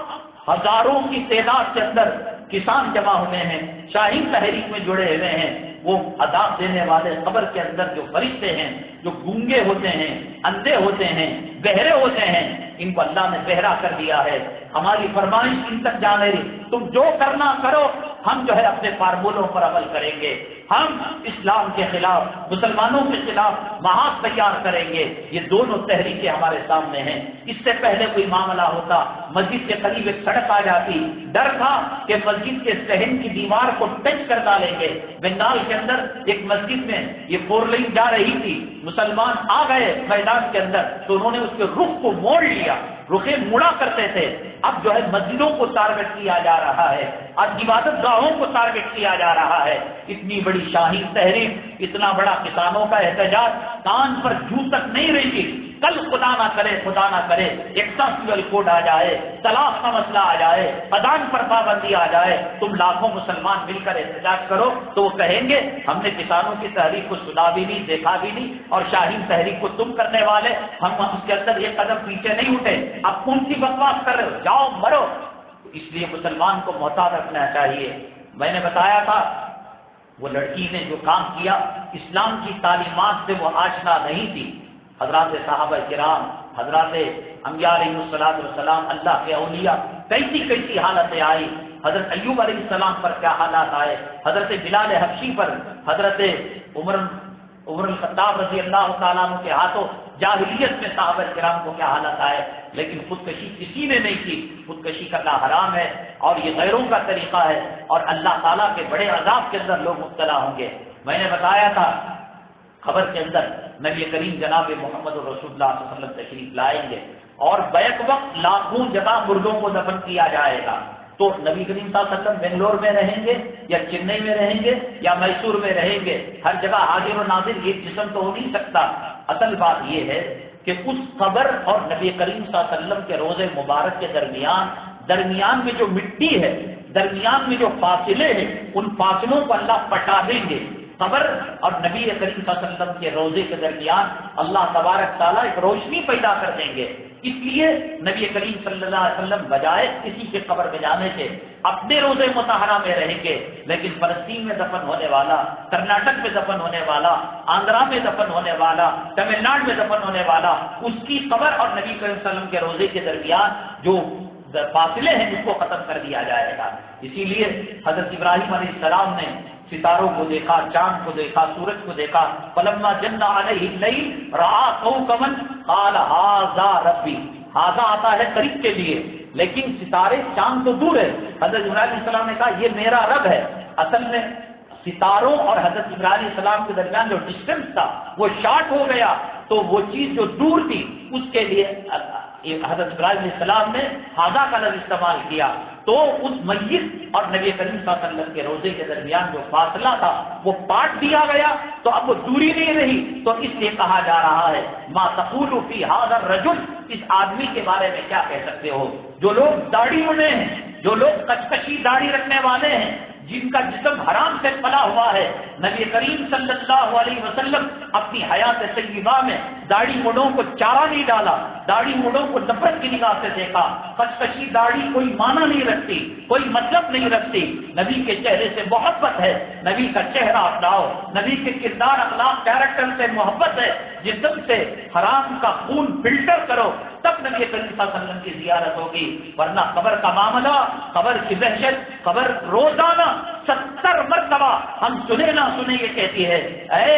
ہزاروں کی تعداد کے اندر کسان جمع ہوئے ہیں، شاہین تحریک میں جڑے ہوئے ہیں۔ وہ عذاب دینے والے قبر کے اندر جو فرشتے ہیں، جو گونگے ہوتے ہیں، اندھے ہوتے ہیں، بہرے ہوتے ہیں، ان کو اللہ نے بہرا کر دیا ہے۔ ہماری فرمائش ان تک جا رہی، تم جو کرنا کرو، ہم جو ہے اپنے فارمولوں پر عمل کریں گے، ہم اسلام کے خلاف، مسلمانوں کے خلاف محاذ تیار کریں گے۔ یہ دونوں تحریکیں ہمارے سامنے ہیں۔ اس سے پہلے کوئی معاملہ ہوتا، مسجد کے قریب ایک سڑک آ جاتی، ڈر تھا کہ مسجد کے صحن کی دیوار کو ٹچ کر ڈالیں گے۔ بنگال کے اندر ایک مسجد میں یہ 4 لین جا رہی تھی، مسلمان آ گئے میدان کے اندر تو انہوں نے اس کے رخ کو موڑ لیا، رخیں مڑا کرتے تھے، اب جو ہے مسجدوں کو ٹارگٹ کیا جا رہا ہے، اب عبادت گاہوں کو ٹارگٹ کیا جا رہا ہے۔ اتنی بڑی شاہین تحریک، اتنا بڑا کسانوں کا احتجاج، کان پر جوں تک نہیں رہی۔ کل خدا نہ کرے ایکساسیول کوڈ آ جائے، طلاق کا مسئلہ آ جائے، اذان پر پابندی آ جائے، تم لاکھوں مسلمان مل کر احتجاج کرو تو وہ کہیں گے ہم نے کسانوں کی تحریک کو سنا بھی نہیں، دیکھا بھی نہیں، اور شاہین تحریک کو تم کرنے والے، ہم اس کے اندر ایک قدم پیچھے نہیں اٹھے، اب کون سی بکواس کر رہے ہو، جاؤ مرو۔ اس لیے مسلمان کو محتاط رکھنا چاہیے۔ میں نے بتایا تھا وہ لڑکی نے جو کام کیا، اسلام کی تعلیمات سے وہ آشنا نہیں تھی۔ حضرات صحابہ کرام، حضرات انبیاء علیہ السلام، اللہ کے اولیاء، کیسی حالتیں آئی، حضرت ایوب علیہ السلام پر کیا حالات آئے، حضرت بلال حبشی پر، حضرت عمر الخطاب رضی اللہ تعالیٰ عنہ کے ہاتھوں جاہلیت میں صحابہ کرام کو کیا حالت آئے، لیکن خودکشی کسی نے نہیں کی۔ خودکشی کرنا حرام ہے اور یہ غیروں کا طریقہ ہے، اور اللہ تعالیٰ کے بڑے عذاب کے اندر لوگ مبتلا ہوں گے۔ میں نے بتایا تھا خبر کے اندر نبی کریم جناب محمد رسول اللہ صلی اللہ علیہ وسلم تشریف لائیں گے اور بیک وقت لاکھوں جگہ مردوں کو دفن کیا جائے گا۔ تو نبی کریم صلی اللہ علیہ وسلم بنگلور میں رہیں گے یا چنئی میں رہیں گے یا میسور میں رہیں گے، ہر جگہ حاضر و ناظر ایک جسم تو ہو نہیں سکتا۔ اصل بات یہ ہے کہ اس قبر اور نبی کریم صلی اللہ علیہ وسلم کے روضہ مبارک کے درمیان میں جو مٹی ہے، درمیان میں جو فاصلے ہیں، ان فاصلوں کو اللہ پٹا دیں گے۔ قبر اور نبی کریم صلی اللہ علیہ وسلم کے روضے کے درمیان اللہ تبارک تعالیٰ ایک روشنی پیدا کر دیں گے۔ اس لیے نبی کریم صلی اللہ علیہ وسلم بجائے کسی کے قبر میں جانے کے اپنے روضے مطہرہ میں رہیں گے، لیکن فلسطین میں دفن ہونے والا، کرناٹک میں دفن ہونے والا، آندھرا میں دفن ہونے والا، تمل ناڈو میں دفن ہونے والا، اس کی قبر اور نبی کریم صلی اللہ علیہ وسلم کے روضے کے درمیان جو فاصلے ہیں اس کو ختم کر دیا جائے گا۔ اسی لیے حضرت ابراہیم علیہ السلام نے ستاروں کو دیکھا، چاند کو دیکھا، سورج کو دیکھا، فلما جن علیہ اللیل رأى کوكبا قال ھذا ربی، ھذا آتا ہے قریب کے لیے، لیکن ستارے چاند تو دور ہے۔ حضرت ابراہیم علیہ السلام نے کہا یہ میرا رب ہے۔ اصل میں ستاروں اور حضرت ابراہیم علیہ السلام کے درمیان جو ڈسٹینس تھا وہ شارٹ ہو گیا، تو وہ چیز جو دور تھی اس کے لیے حضرت ابراہیم علیہ السلام نے ھذا کا لفظ استعمال کیا، تو اس میت اور نبی کریم صلی اللہ علیہ وسلم کے روضے کے درمیان جو فاصلہ تھا وہ کاٹ دیا گیا، تو اب وہ دوری نہیں رہی، تو اس لیے کہا جا رہا ہے ما تقول فی ھذا الرجل، اس آدمی کے بارے میں کیا کہہ سکتے ہو؟ جو لوگ داڑھی منے ہیں، جو لوگ کچکشی داڑھی رکھنے والے ہیں، جن کا جسم حرام سے پلا ہوا ہے، نبی کریم صلی اللہ علیہ وسلم اپنی حیات طیبہ میں داڑھی مڈوں کو چارہ نہیں ڈالا، داڑھی مڈوں کو نفرت کی نگاہ سے دیکھا۔ کچکشی داڑھی کوئی معنی نہیں رکھتی، کوئی مطلب نہیں رکھتی، نبی کے چہرے سے محبت ہے، نبی کا چہرہ اپناؤ، نبی کے کردار اخلاق کیریکٹر سے محبت ہے، جسم سے حرام کا خون فلٹر کرو، تب نبی کریم صلی اللہ علیہ وسلم کی زیارت ہوگی، ورنہ قبر کا معاملہ، قبر کی دہشت، قبر روزانہ 70 مرتبہ ہم سنے نہ سنے یہ کہتی ہے اے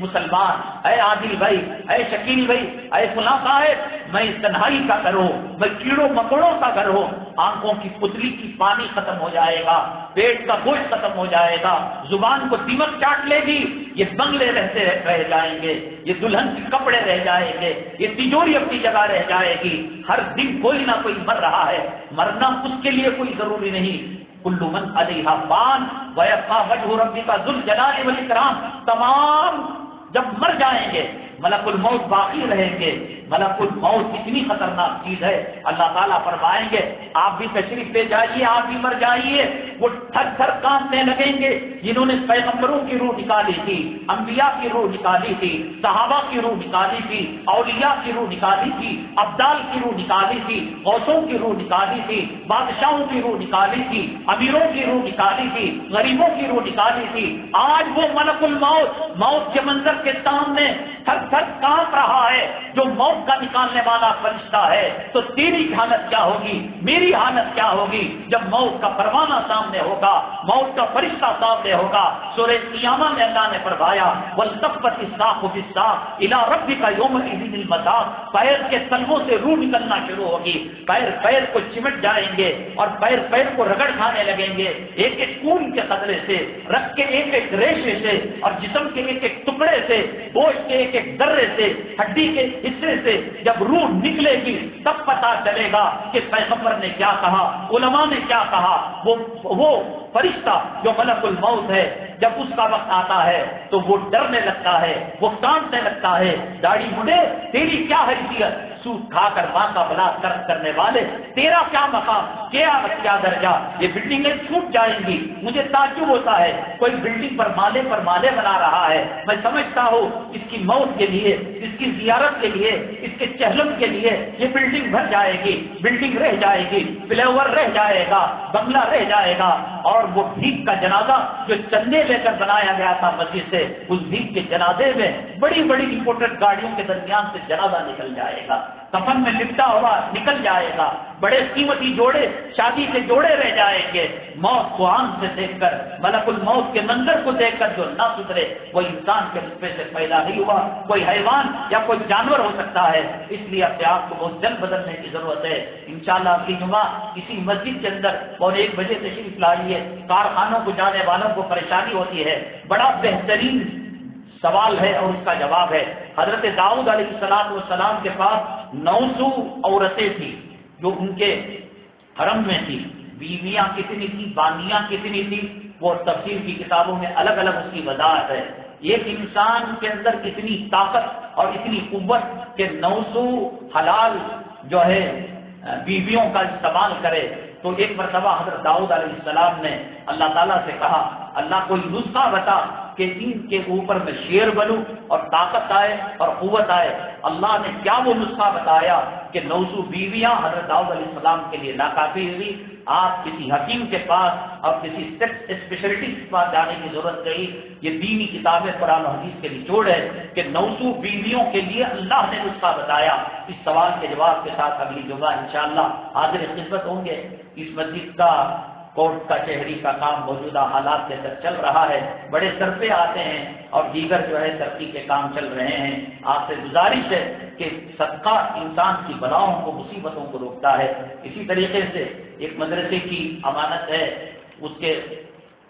مسلمان، اے عادل بھائی، اے شکیل بھائی، اے فلاں صاحب، میں تنہائی کا گھر ہوں، میں کیڑوں مکوڑوں کا گھر ہوں، آنکھوں کی پتلی کی پانی ختم ہو جائے گا، پیٹ کا گوشت ختم ہو جائے گا، زبان کو دیمک چاٹ لے گی، یہ بنگلے رہ جائیں گے، یہ دلہن کے کپڑے رہ جائیں گے، یہ تجوری اپنی جگہ رہ جائے گی، ہر دن کوئی نہ کوئی مر رہا ہے، مرنا اس کے لیے کوئی ضروری نہیں، کل من علیہا فان ویبقی وجہ ربک ذو الجلال والاکرام، تمام جب مر جائیں گے ملک الموت باقی رہیں گے، ملک الموت اتنی خطرناک چیز ہے، اللہ تعالیٰ فرمائیں گے آپ بھی تشریف لے جائیے، آپ بھی مر جائیے۔ وہ تھر تھر کانپنے لگیں گے جنہوں نے پیغمبروں کی روح نکالی تھی، انبیاء کی روح نکالی تھی، صحابہ کی روح نکالی تھی، اولیاء کی روح نکالی تھی، ابدال کی روح نکالی تھی، غوثوں کی روح نکالی تھی، بادشاہوں کی روح نکالی تھی، امیروں کی روح نکالی تھی، غریبوں کی روح نکالی تھی۔ آج وہ ملک الموت موت کے منظر کے سامنے تھر تھر کانپ رہا ہے، جو موت کا نکالنے والا فرشتہ ہے، تو تیری حالت کیا ہوگی، میری حالت کیا ہوگی جب موت کا پروانہ سامنے ہوگا، موت کا فرشتہ سامنے ہوگا۔ سورہ قیامہ میں اللہ نے فرمایا والتفت الساق بالساق الی ربک یومئذ المساق، پیر کے تلووں سے روح نکلنا شروع ہوگی، پیر کو چمٹ جائیں گے اور پیر کو رگڑ کھانے لگیں گے، ایک ایک خون کے قطرے سے، رگ کے ایک ایک ریشے سے اور جسم کے ایک ایک ٹکڑے سے، گوشت کے ایک ایک ذرے سے، ہڈی کے حصے سے جب روح نکلے گی تب پتا چلے گا کہ پیغمبر نے کیا کہا، علماء نے کیا کہا۔ وہ فرشتہ جو ملک الموت ہے جب اس کا وقت آتا ہے تو وہ ڈرنے لگتا ہے، وہ کانپنے لگتا ہے۔ داڑھی مڈے تیری کیا حیثیت، سود کھا کر ماں کا بلاکار کرنے والے تیرا کیا مقام، کیا درجہ، یہ بلڈنگیں چھوٹ جائیں گی۔ مجھے تعجب ہوتا ہے کوئی بلڈنگ پر مالے بنا رہا ہے، میں سمجھتا ہوں اس کی موت کے لیے، اس کی زیارت کے لیے، اس کے چہلم کے لیے یہ بلڈنگ بھر جائے گی، بلڈنگ رہ جائے گی، فلائی اوور رہ جائے گا، بنگلہ رہ جائے گا، اور وہ بھیک کا جنازہ جو چندے لے کر بنایا گیا تھا مسجد سے، اس بھیک کے جنازے میں بڑی بڑی امپورٹڈ گاڑیوں کے درمیان سے جنازہ نکل جائے گا، کفن میں لپٹا ہوا نکل جائے گا، بڑے قیمتی جوڑے، شادی کے جوڑے رہ جائیں گے۔ موت کو آنکھ سے دیکھ کر، ملک الموت کے منظر کو دیکھ کر جو نہ سدھرے وہ انسان کے نطفے سے پیدا نہیں ہوا، کوئی حیوان یا کوئی جانور ہو سکتا ہے۔ اس لیے اپنے آپ کو بہت جلد بدلنے کی ضرورت ہے۔ انشاءاللہ اگلی جمعہ اسی مسجد کے اندر 1:15 بجے تشریف لائیے۔ کارخانوں کو جانے والوں کو پریشانی ہوتی ہے، بڑا بہترین سوال ہے اور اس کا جواب ہے۔ حضرت داؤد علیہ السلام کے پاس 900 عورتیں تھیں جو ان کے حرم میں تھی، بیویاں کتنی تھی، بانیاں کتنی تھی، وہ تفسیر کی کتابوں میں الگ الگ اس کی وضاحت ہے۔ ایک انسان کے اندر اتنی طاقت اور اتنی قوت کہ 900 حلال جو ہے بیویوں کا استعمال کرے۔ تو ایک مرتبہ حضرت داؤد علیہ السلام نے اللہ تعالیٰ سے کہا اللہ کوئی نسخہ بتا کہ ان کے اوپر میں شیر بنوں اور طاقت آئے اور قوت آئے۔ اللہ نے کیا وہ نسخہ بتایا کہ 900 بیویاں حضرت داؤد علیہ السلام کے لیے ناکافی ہوئی۔ آپ کسی حکیم کے پاس اور کسی اسپیشلٹی کے پاس جانے کی ضرورت نہیں۔ یہ دینی کتابیں قرآن و حدیث کے نچوڑ ہے کہ 900 بیویوں کے لیے اللہ نے نسخہ بتایا۔ اس سوال کے جواب کے ساتھ اگلی جمعہ انشاءاللہ حاضر خدمت ہوں گے۔ اس مسجد کا کورٹ کا چہری کا کام موجودہ حالات کے اندر چل رہا ہے، بڑے سرپے آتے ہیں اور دیگر جو ہے ترقی کے کام چل رہے ہیں۔ آپ سے گزارش ہے کہ صدقہ انسان کی بلاؤں کو، مصیبتوں کو روکتا ہے۔ اسی طریقے سے ایک مدرسے کی امانت ہے، اس کے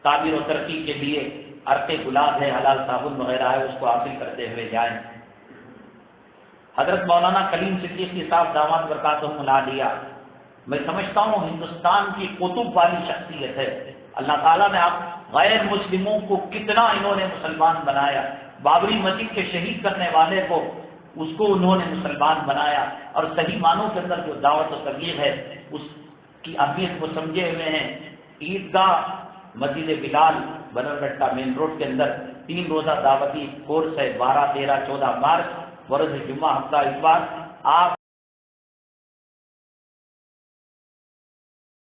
تعمیر و ترقی کے لیے عرق گلاب ہے، حلال صابن وغیرہ ہے، اس کو حاصل کرتے ہوئے جائیں۔ حضرت مولانا کلیم صدیقی صاحب داماد برکاتہم العالیہ، میں سمجھتا ہوں ہندوستان کی قطب والی شخصیت ہے۔ اللہ تعالیٰ نے آپ غیر مسلموں کو کتنا انہوں نے مسلمان بنایا۔ بابری مسجد کے شہید کرنے والے کو، اس کو انہوں نے مسلمان بنایا، اور صحیح معنوں کے اندر جو دعوت و تبلیغ ہے اس کی اہمیت کو سمجھے ہوئے ہیں۔ عیدگاہ مسجد بلال بنرگٹہ مین روڈ کے اندر 3 روزہ دعوتی کورس ہے، 12، 13، 14 مارچ، برس جمعہ ہفتہ اتوار۔ آپ